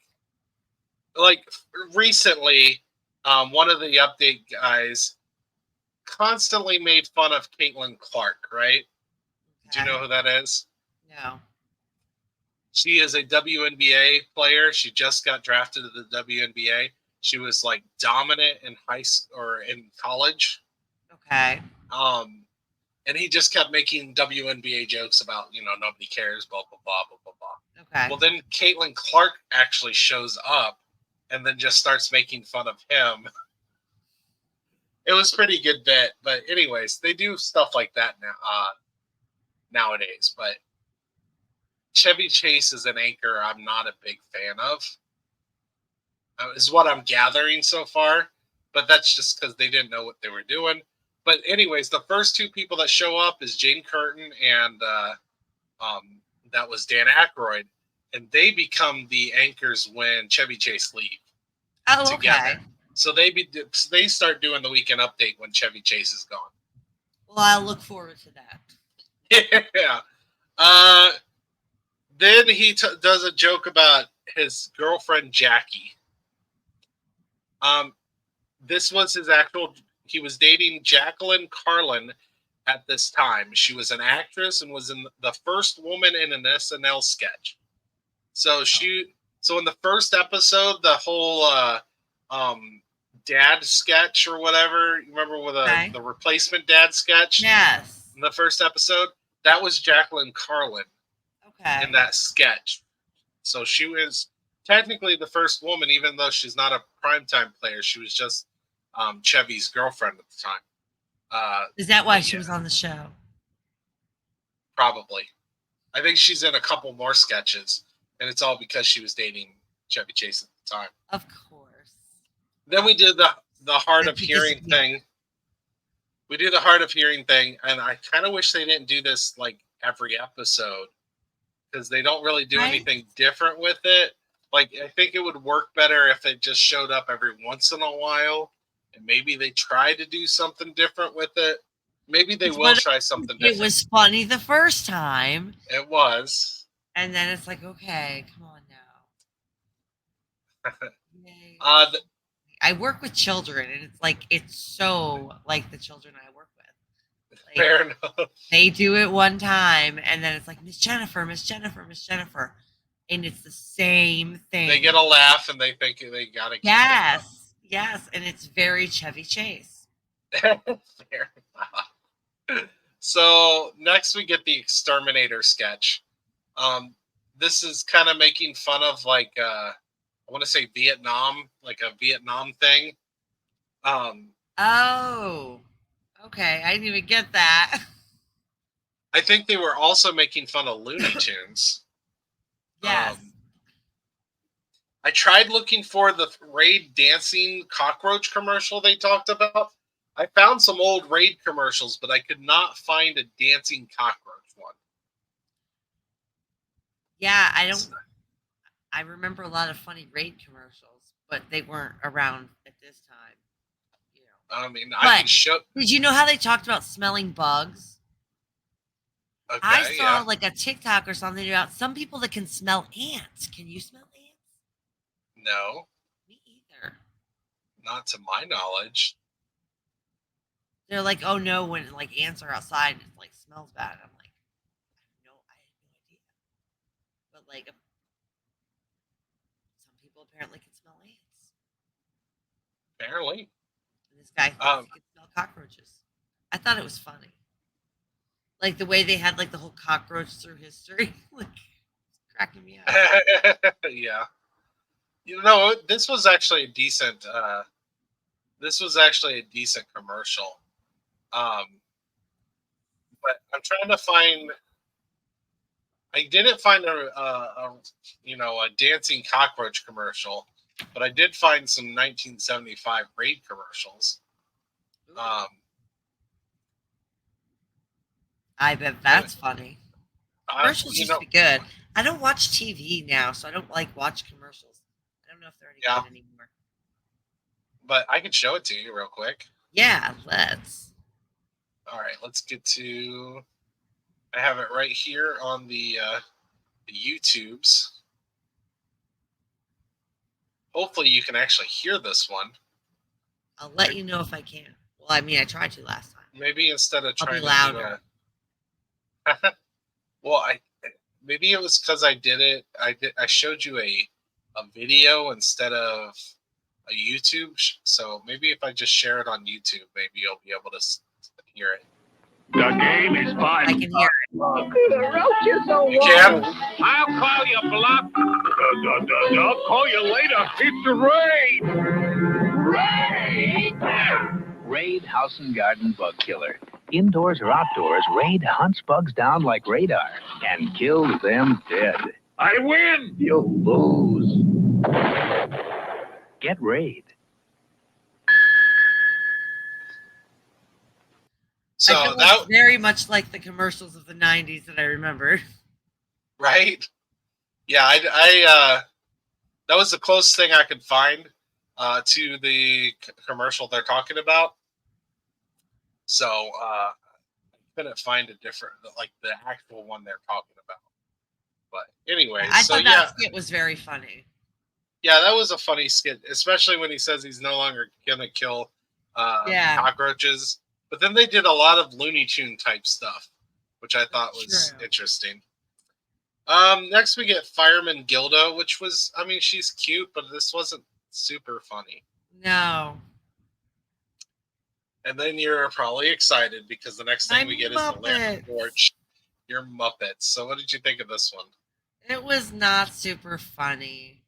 recently, one of the update guys constantly made fun of Caitlin Clark, right? Okay. Do you know who that is? No. She is a WNBA player. She just got drafted to the WNBA. She was like dominant in high school or in college. Okay. And he just kept making WNBA jokes about, nobody cares, blah, blah, blah, blah, blah, blah. Okay. Well, then Caitlin Clark actually shows up and then just starts making fun of him. It was pretty good bit. But anyways, they do stuff like that now nowadays. But Chevy Chase is an anchor I'm not a big fan of. Is what I'm gathering so far. But that's just because they didn't know what they were doing. But anyways, the first two people that show up is Jane Curtin and that was Dan Aykroyd. And they become the anchors when Chevy Chase leave. Oh, together. okay. So they start doing the weekend update when Chevy Chase is gone. Well, I'll look forward to that. Yeah. Then he does a joke about his girlfriend Jackie. This was his actual. He was dating Jacqueline Carlin at this time. She was an actress and was in the first woman in an SNL sketch. So in the first episode, the whole dad sketch or whatever, you remember with the replacement dad sketch? Yes. In the first episode, that was Jacqueline Carlin. Okay. In that sketch. So she was technically the first woman, even though she's not a primetime player. She was just Chevy's girlfriend at the time. Is that why she was on the show? Probably. I think she's in a couple more sketches, and it's all because she was dating Chevy Chase at the time. Of course. Then we did the hard of hearing thing. We do the hard of hearing thing, and I kind of wish they didn't do this like every episode because they don't really do anything different with it. Like, I think it would work better if it just showed up every once in a while, and maybe they try to do something different with it. Maybe they will try something different. It was funny the first time. It was. And then it's like, okay, come on now. I work with children, and it's so like the children I work with. Like, fair enough. They do it one time, and then it's like, Miss Jennifer, Miss Jennifer, Miss Jennifer. And it's the same thing. They get a laugh, and they think they got to keep Yes, yes, and it's very Chevy Chase. Fair enough. So next we get the Exterminator sketch. This is kind of making fun of like I want to say Vietnam, like a Vietnam thing. Oh, okay. I didn't even get that. I think they were also making fun of Looney Tunes. Yes. I tried looking for the Raid dancing cockroach commercial they talked about. I found some old Raid commercials, but I could not find a dancing cockroach one. Yeah, I remember a lot of funny Raid commercials, but they weren't around at this time. You know. I mean, I can show. Did you know how they talked about smelling bugs? Okay, I saw like a TikTok or something about some people that can smell ants. Can you smell ants? No. Me either. Not to my knowledge. They're like, oh no, when like ants are outside, it like smells bad. I'm like, I had no idea. But like, some people apparently can smell ants. Apparently. And this guy thinks he can smell cockroaches. I thought it was funny. Like the way they had like the whole cockroach through history, like it's cracking me up. Yeah, you know, this was actually a decent. This was actually a decent commercial. But I'm trying to find. I didn't find a dancing cockroach commercial, but I did find some 1975 Raid commercials. I bet that's funny. Commercials used to be good. I don't watch TV now, so I don't like watch commercials. I don't know if they're any good anymore. But I can show it to you real quick. Yeah, let's. All right, let's get to. I have it right here on the YouTubes. Hopefully, you can actually hear this one. I'll let you know if I can. Well, I mean, I tried to last time. Maybe instead of trying to louder. Well, maybe it was because I did it. I showed you a video instead of a YouTube. So maybe if I just share it on YouTube, maybe you'll be able to hear it. The game is fun. I can hear it. The roaches are You can? I'll call you, Bluff. I'll call you later. It's Raid! Raid House and Garden Bug Killer. Indoors or outdoors, Raid hunts bugs down like radar and kills them dead. I win! You lose. Get Raid. So I feel like very much like the commercials of the 90s that I remember. Right? Yeah, I that was the closest thing I could find to the commercial they're talking about. So I couldn't find a different, like the actual one they're talking about. But anyway, I thought that skit was very funny. Yeah, that was a funny skit, especially when he says he's no longer gonna kill cockroaches. But then they did a lot of Looney Tune type stuff, which I thought was interesting. Next we get Fireman Gilda, which was, I mean, she's cute, but this wasn't super funny. No. And then you're probably excited because the next thing we get is the Lamp Torch, your Muppets. So what did you think of this one? It was not super funny.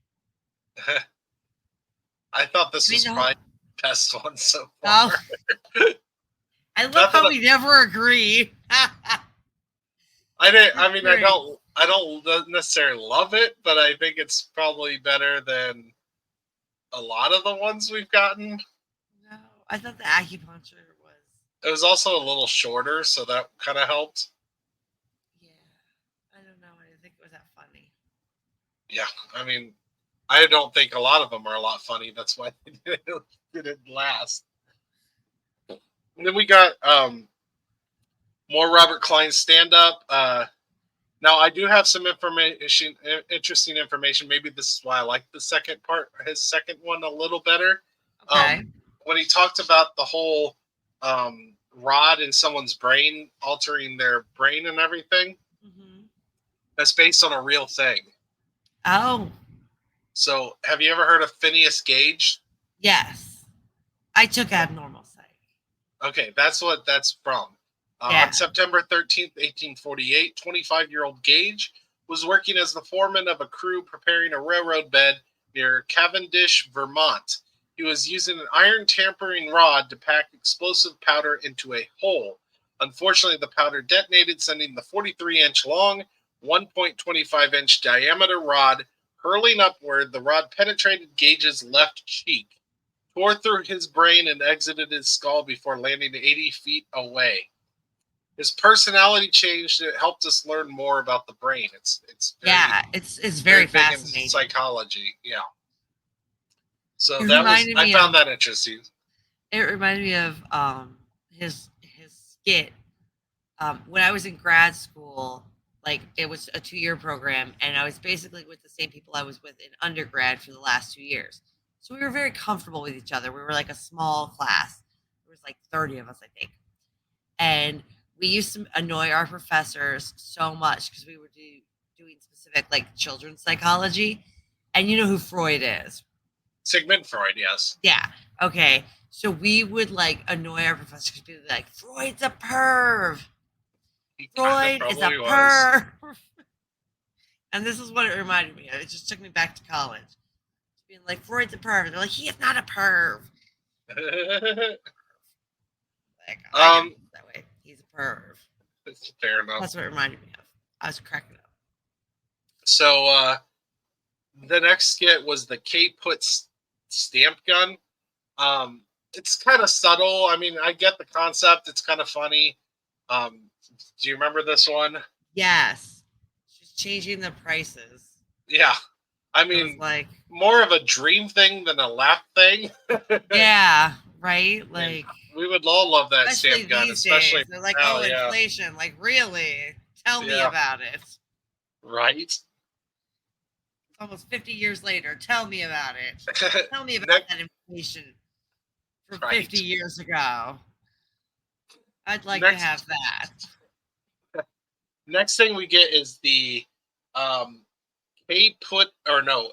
I thought this was probably the best one so far. Oh. I love how we never agree. I don't necessarily love it, but I think it's probably better than a lot of the ones we've gotten. No, I thought the acupuncture was. It was also a little shorter, so that kind of helped. Yeah, I don't know. I didn't think it was that funny. Yeah, I mean, I don't think a lot of them are a lot funny. That's why they didn't last. And then we got more Robert Klein stand-up. Now, I do have some interesting information. Maybe this is why I like the second part, his second one, a little better. Okay. When he talked about the whole rod in someone's brain, altering their brain and everything, that's based on a real thing. Oh. So, have you ever heard of Phineas Gage? Yes. I took abnormal psych. Okay, that's what that's from. On September 13th, 1848, 25-year-old Gage was working as the foreman of a crew preparing a railroad bed near Cavendish, Vermont. He was using an iron tampering rod to pack explosive powder into a hole. Unfortunately, the powder detonated, sending the 43-inch long, 1.25-inch diameter rod hurling upward. The rod penetrated Gage's left cheek, tore through his brain, and exited his skull before landing 80 feet away. His personality changed. It helped us learn more about the brain. It's very fascinating. Psychology, yeah. So I found that interesting. It reminded me of his skit. When I was in grad school, like it was a 2-year program, and I was basically with the same people I was with in undergrad for the last 2 years. So we were very comfortable with each other. We were like a small class. There was like 30 of us, I think. And we used to annoy our professors so much because we were doing specific like children's psychology. And you know who Freud is? Sigmund Freud, yes. Yeah. Okay. So we would like annoy our professors because people would be like, Freud's a perv. Freud is a perv. And this is what it reminded me of. It just took me back to college. Being like, Freud's a perv. They're like, he is not a perv. Like, that way. He's a perv. Fair enough. That's what it reminded me of. I was cracking up. So the next skit was the K-Put stamp gun. It's kind of subtle. I mean, I get the concept. It's kind of funny. Do you remember this one? Yes. She's changing the prices. Yeah. I mean, like more of a dream thing than a lap thing. Yeah, right? Like we would all love that stamp gun, especially days. They're like, inflation. Like, really? Tell me about it. Right. It's almost 50 years later. Tell me about it. Tell me about that inflation from 50 years ago. I'd like to have that. Next thing we get is the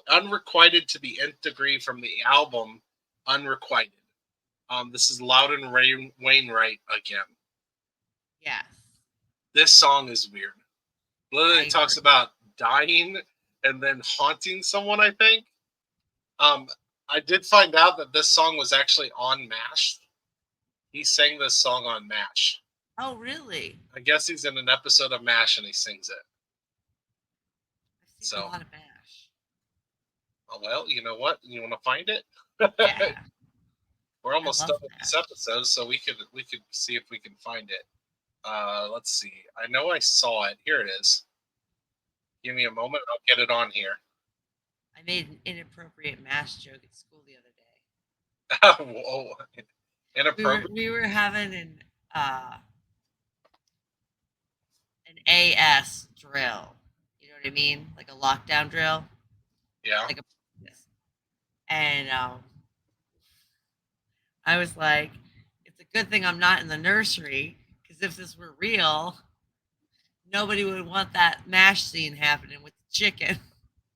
Unrequited to the Nth Degree from the album Unrequited. This is Loudon Wainwright again. Yes. This song is weird. Literally talks about dying and then haunting someone, I think. I did find out that this song was actually on MASH. He sang this song on MASH. Oh, really? I guess he's in an episode of MASH and he sings it. I've seen a lot of MASH. Oh, well, you know what? You want to find it? Yeah. We're almost done with this episode, so we could see if we can find it. Let's see. I know I saw it. Here it is. Give me a moment. I'll get it on here. I made an inappropriate MASH joke at school the other day. Whoa. Inappropriate? We were having an AS drill. You know what I mean? Like a lockdown drill. Yeah. And I was like, it's a good thing I'm not in the nursery, because if this were real, nobody would want that MASH scene happening with the chicken.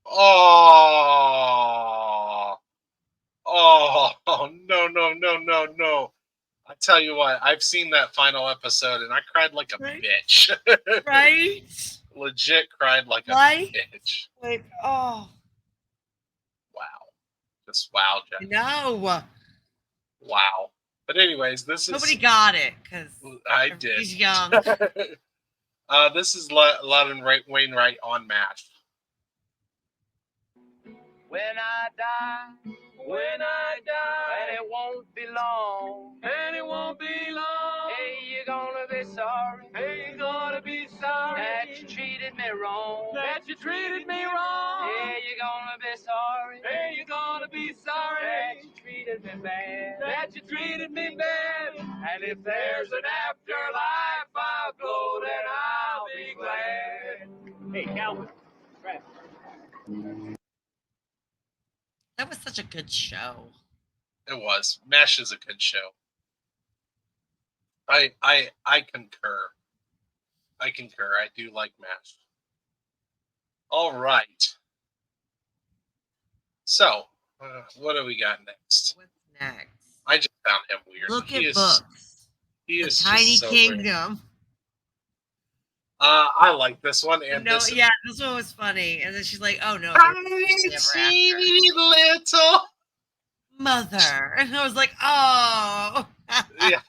Oh, no. I tell you what, I've seen that final episode and I cried like a bitch. Right? Legit cried like a bitch. Like, oh. Wow. Just wow, Jen. No. Wow. But anyways, this is... Nobody got it, because I did. He's young. This is Loudon Wainwright on MASH. When I die, and it won't be long, hey, you're gonna be sorry, that you treated me wrong, Yeah, you're gonna be sorry, that you treated me bad, and if there's an afterlife, I'll go, then I'll be glad. Hey, Calvin, right. That was such a good show. It was. MASH is a good show. I concur. I do like MASH. All right. So, what do we got next? What's next? I just found him weird. Look at books. He is Tiny just so Kingdom. Weird. I like this one. And this one was funny. And then she's like, "Oh no, teeny little mother," and I was like, "Oh." Yeah,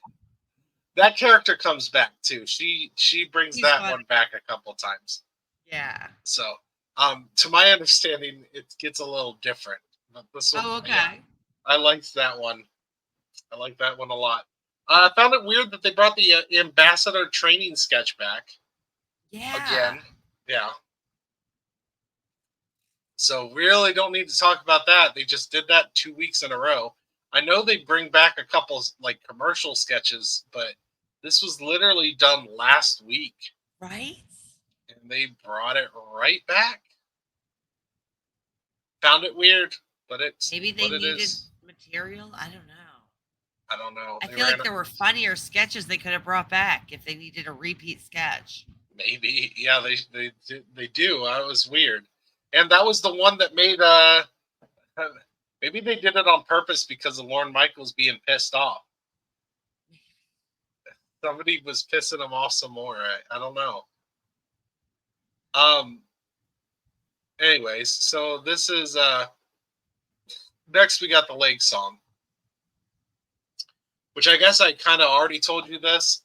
that character comes back too. She brings one back a couple times. Yeah. So, to my understanding, it gets a little different. But this one, okay. Yeah, I liked that one. I like that one a lot. I found it weird that they brought the ambassador training sketch back. Yeah. Again. Yeah. So really don't need to talk about that. They just did that 2 weeks in a row. I know they bring back a couple like commercial sketches, but this was literally done last week. Right? And they brought it right back. Found it weird, but it's maybe they needed material. I don't know. I feel like there were funnier sketches they could have brought back if they needed a repeat sketch. Maybe, yeah, they do. That was weird, and that was the one that made maybe they did it on purpose because of Lorne Michaels being pissed off. Somebody was pissing him off some more. I don't know. Anyways, so this is next we got the leg song, which I guess I kind of already told you this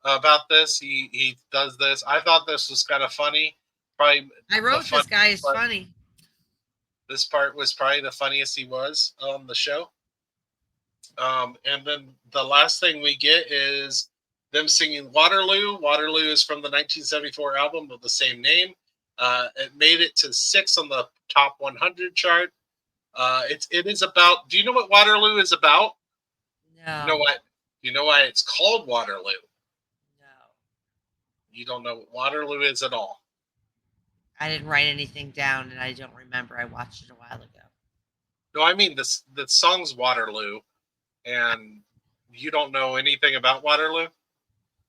about this. He does this. I thought this was kind of funny. Probably I wrote this guy is funny. This part was probably the funniest he was on the show. And then the last thing we get is them singing Waterloo. Waterloo is from the 1974 album of the same name. It made it to 6 on the top 100 chart. It is about. Do you know what Waterloo is about? No. You know what? You know why it's called Waterloo? No. You don't know what Waterloo is at all. I didn't write anything down, and I don't remember. I watched it a while ago. No, I mean the song's Waterloo, and you don't know anything about Waterloo.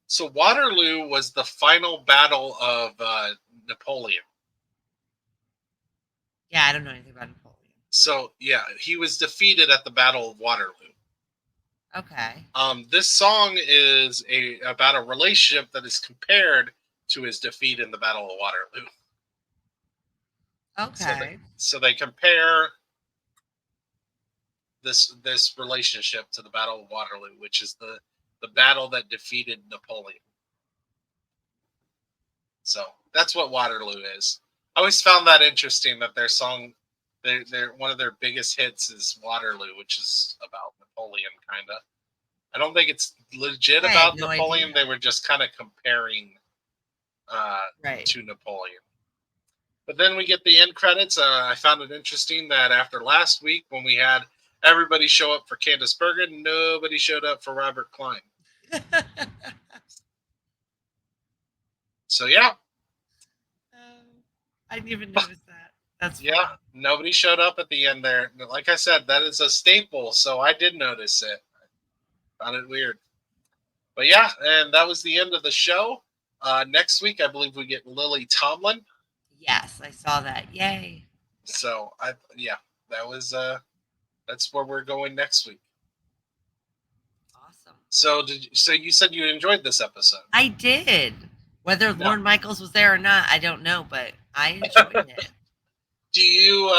So Waterloo was the final battle of Napoleon. Yeah, I don't know anything about Napoleon. So yeah, he was defeated at the Battle of Waterloo. Okay. This song is about a relationship that is compared to his defeat in the Battle of Waterloo. Okay. So they compare this relationship to the Battle of Waterloo, which is the battle that defeated Napoleon. So that's what Waterloo is. I always found that interesting that their song, their one of their biggest hits is Waterloo, which is about Napoleon, kind of. I don't think it's legit about Napoleon. They were just kind of comparing to Napoleon. But then we get the end credits. I found it interesting that after last week, when we had everybody show up for Candice Bergen, nobody showed up for Robert Klein. So yeah. I didn't even notice that. That's yeah. Funny. Nobody showed up at the end there. Like I said, that is a staple, so I did notice it. Found it weird. But yeah, and that was the end of the show. Next week, I believe we get Lily Tomlin. Yes, I saw that. Yay! So that was that's where we're going next week. Awesome. So you said you enjoyed this episode? I did. Whether Lorne Michaels was there or not, I don't know, but I enjoyed it. Do you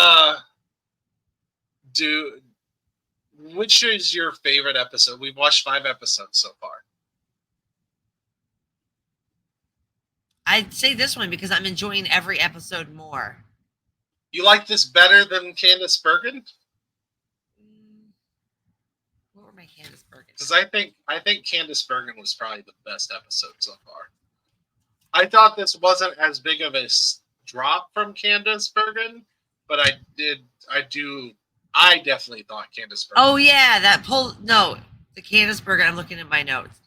which is your favorite episode? We've watched 5 episodes so far. I'd say this one because I'm enjoying every episode more. You like this better than Candice Bergen? What were my Candice Bergen? Because I think Candice Bergen was probably the best episode so far. I thought this wasn't as big of a drop from Candice Bergen, but I definitely thought Candice Bergen. Oh yeah, the Candice Bergen. I'm looking at my notes.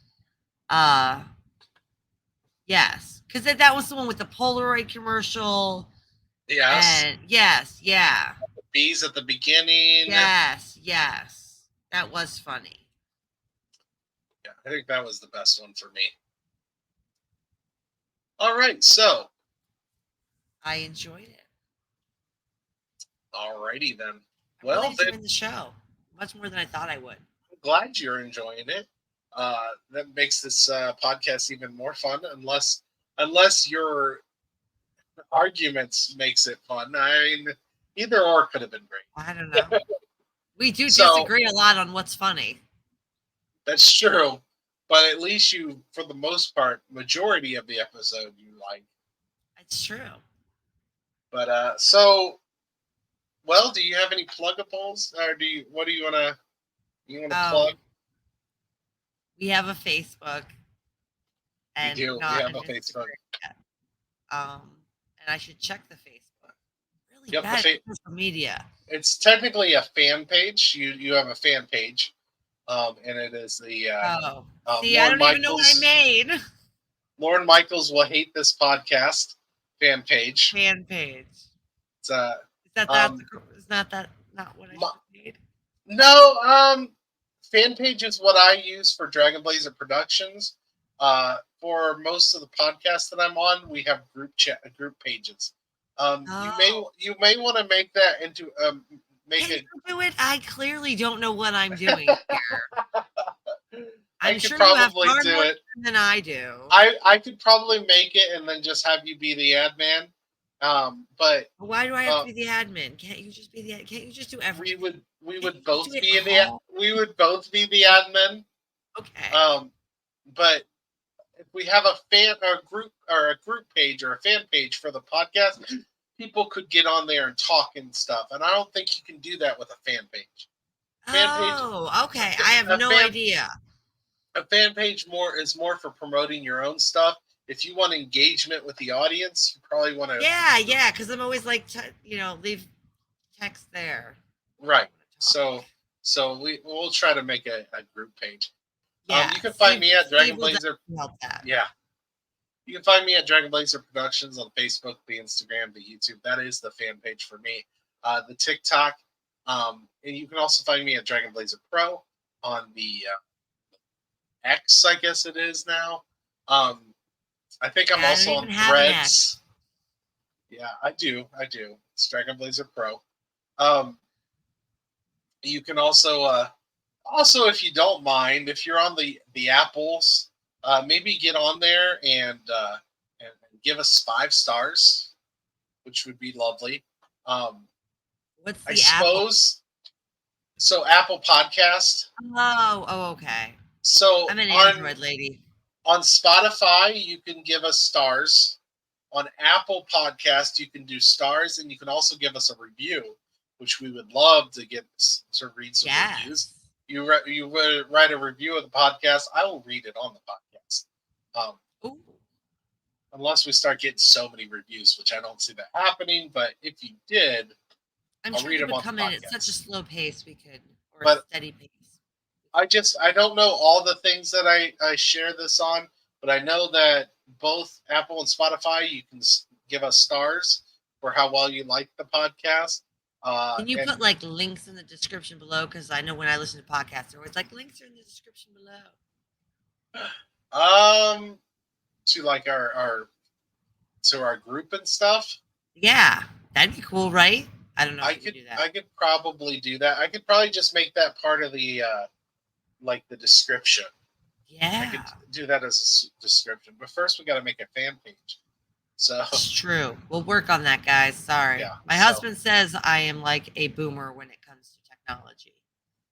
Yes, because that was the one with the Polaroid commercial. Yes. And yes, yeah. The bees at the beginning. Yes, that was funny. Yeah, I think that was the best one for me. All right, so I enjoyed it. Alrighty then. Well, I'm really enjoying the show much more than I thought I would. I'm glad you're enjoying it. That makes this podcast even more fun, unless your arguments makes it fun. I mean, either or could have been great. I don't know. We do disagree a lot on what's funny. That's true. But at least you, for the most part, majority of the episode you like. It's true. But do you have any pluggables, or what do you want to plug? We have a Facebook. And we have a Facebook. And I should check the Facebook. Really yep, bad social media. It's technically a fan page. You have a fan page. And it is the see, Lorne I don't even know what I made. Lorne Michaels will hate this podcast fan page. It's is not what I made? No, fan page is what I use for Dragon Blazer Productions. For most of the podcasts that I'm on, we have group pages. You may want to make that into do it. I clearly don't know what I'm doing here. I'm sure you have far more it than I do. I could probably make it and then just have you be the admin. But why do I have to be the admin? Can't you just be Can't you just do everything? We would both be the admin. Okay. But if we have a group page or a fan page for the podcast, people could get on there and talk and stuff. And I don't think you can do that with a fan page. Okay. I have no idea. A fan page is more for promoting your own stuff. If you want engagement with the audience, you probably want to. Yeah, because I'm always like, leave text there. Right. So we'll try to make a group page. Yeah. You can find me at Dragon Blazer. Yeah. You can find me at Dragon Blazer Productions on Facebook, the Instagram, the YouTube. That is the fan page for me. The TikTok. And you can also find me at Dragon Blazer Pro on the X, I guess it is now. I think I'm also on Threads. Yeah, I do. It's Dragon Blazer Pro. You can also Also, if you don't mind, if you're on the Apples, maybe get on there and give us 5 stars, which would be lovely. What's I the Apple? suppose. So Apple Podcast. Oh, okay. So I'm an Android lady. On Spotify, you can give us stars. On Apple Podcast, you can do stars, and you can also give us a review, which we would love to get to read some reviews. You write a review of the podcast, I will read it on the podcast. Unless we start getting so many reviews, which I don't see that happening. But if you did, I'm I'll sure read you them would on come the in podcast. at such a slow pace or But a steady pace. I don't know all the things that I share this on, but I know that both Apple and Spotify, you can give us stars for how well you like the podcast. Can you put like links in the description below? Because I know when I listen to podcasts, they're always like links are in the description below. To like our group and stuff. Yeah, that'd be cool, right? I don't know. I could probably do that. I could probably just make that part of the like the description. Yeah, I could do that as a description. But first, we got to make a fan page. So it's true. We'll work on that, guys. Sorry, my husband says I am like a boomer when it comes to technology.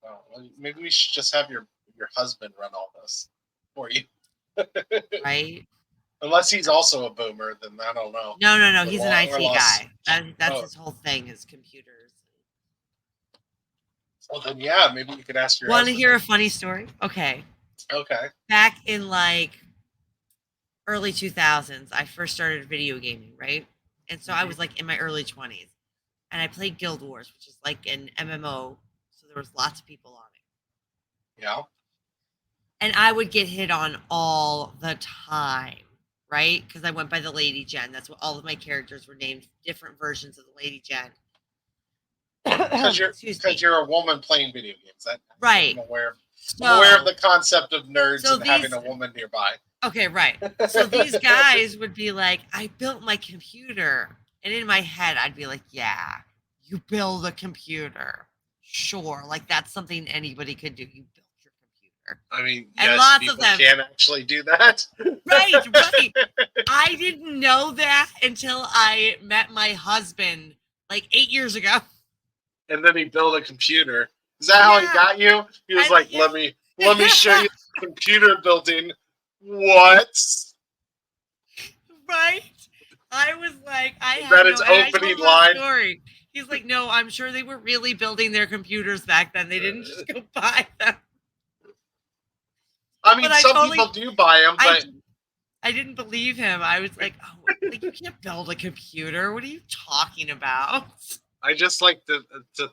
Well, maybe we should just have your husband run all this for you. Right? Unless he's also a boomer, then I don't know. No. He's an IT guy. That's his whole thing is computers. Well, then yeah, maybe you could ask your. Want to hear a funny story? Okay. Back in like early 2000s, I first started video gaming, right? And so I was like in my early 20s, and I played Guild Wars, which is like an MMO. So there was lots of people on it. Yeah. And I would get hit on all the time, right? Because I went by the Lady Jen. That's what all of my characters were named, different versions of the Lady Jen. Because you're a woman playing video games. Right. I'm aware of the concept of nerds and having a woman nearby. Okay, right. So these guys would be like, I built my computer. And in my head, I'd be like, yeah, you build a computer. Sure. Like that's something anybody could do. You build your computer. I mean, and yes, lots people of them can actually do that. Right. I didn't know that until I met my husband like 8 years ago. And then he built a computer. Is that how he got you? He was like, let me show you computer building. What? Right? I was like, that is opening line. Story. He's like, no, I'm sure they were really building their computers back then. They didn't just go buy them. I mean, some people do buy them, but I didn't believe him. I was like, oh, like, you can't build a computer. What are you talking about? I just like to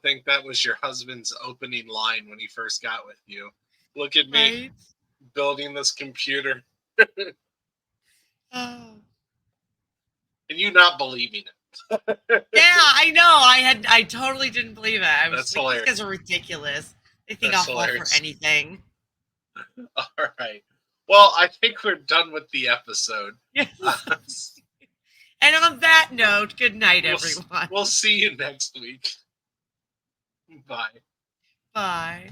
think that was your husband's opening line when he first got with you. Look at me building this computer. Oh. And you not believing it. Yeah, I know. I totally didn't believe it. I was That's like, hilarious. these guys are ridiculous. They think I'll fall for anything. All right. Well, I think we're done with the episode. Yes. And on that note, good night, everyone. We'll see you next week. Bye. Bye.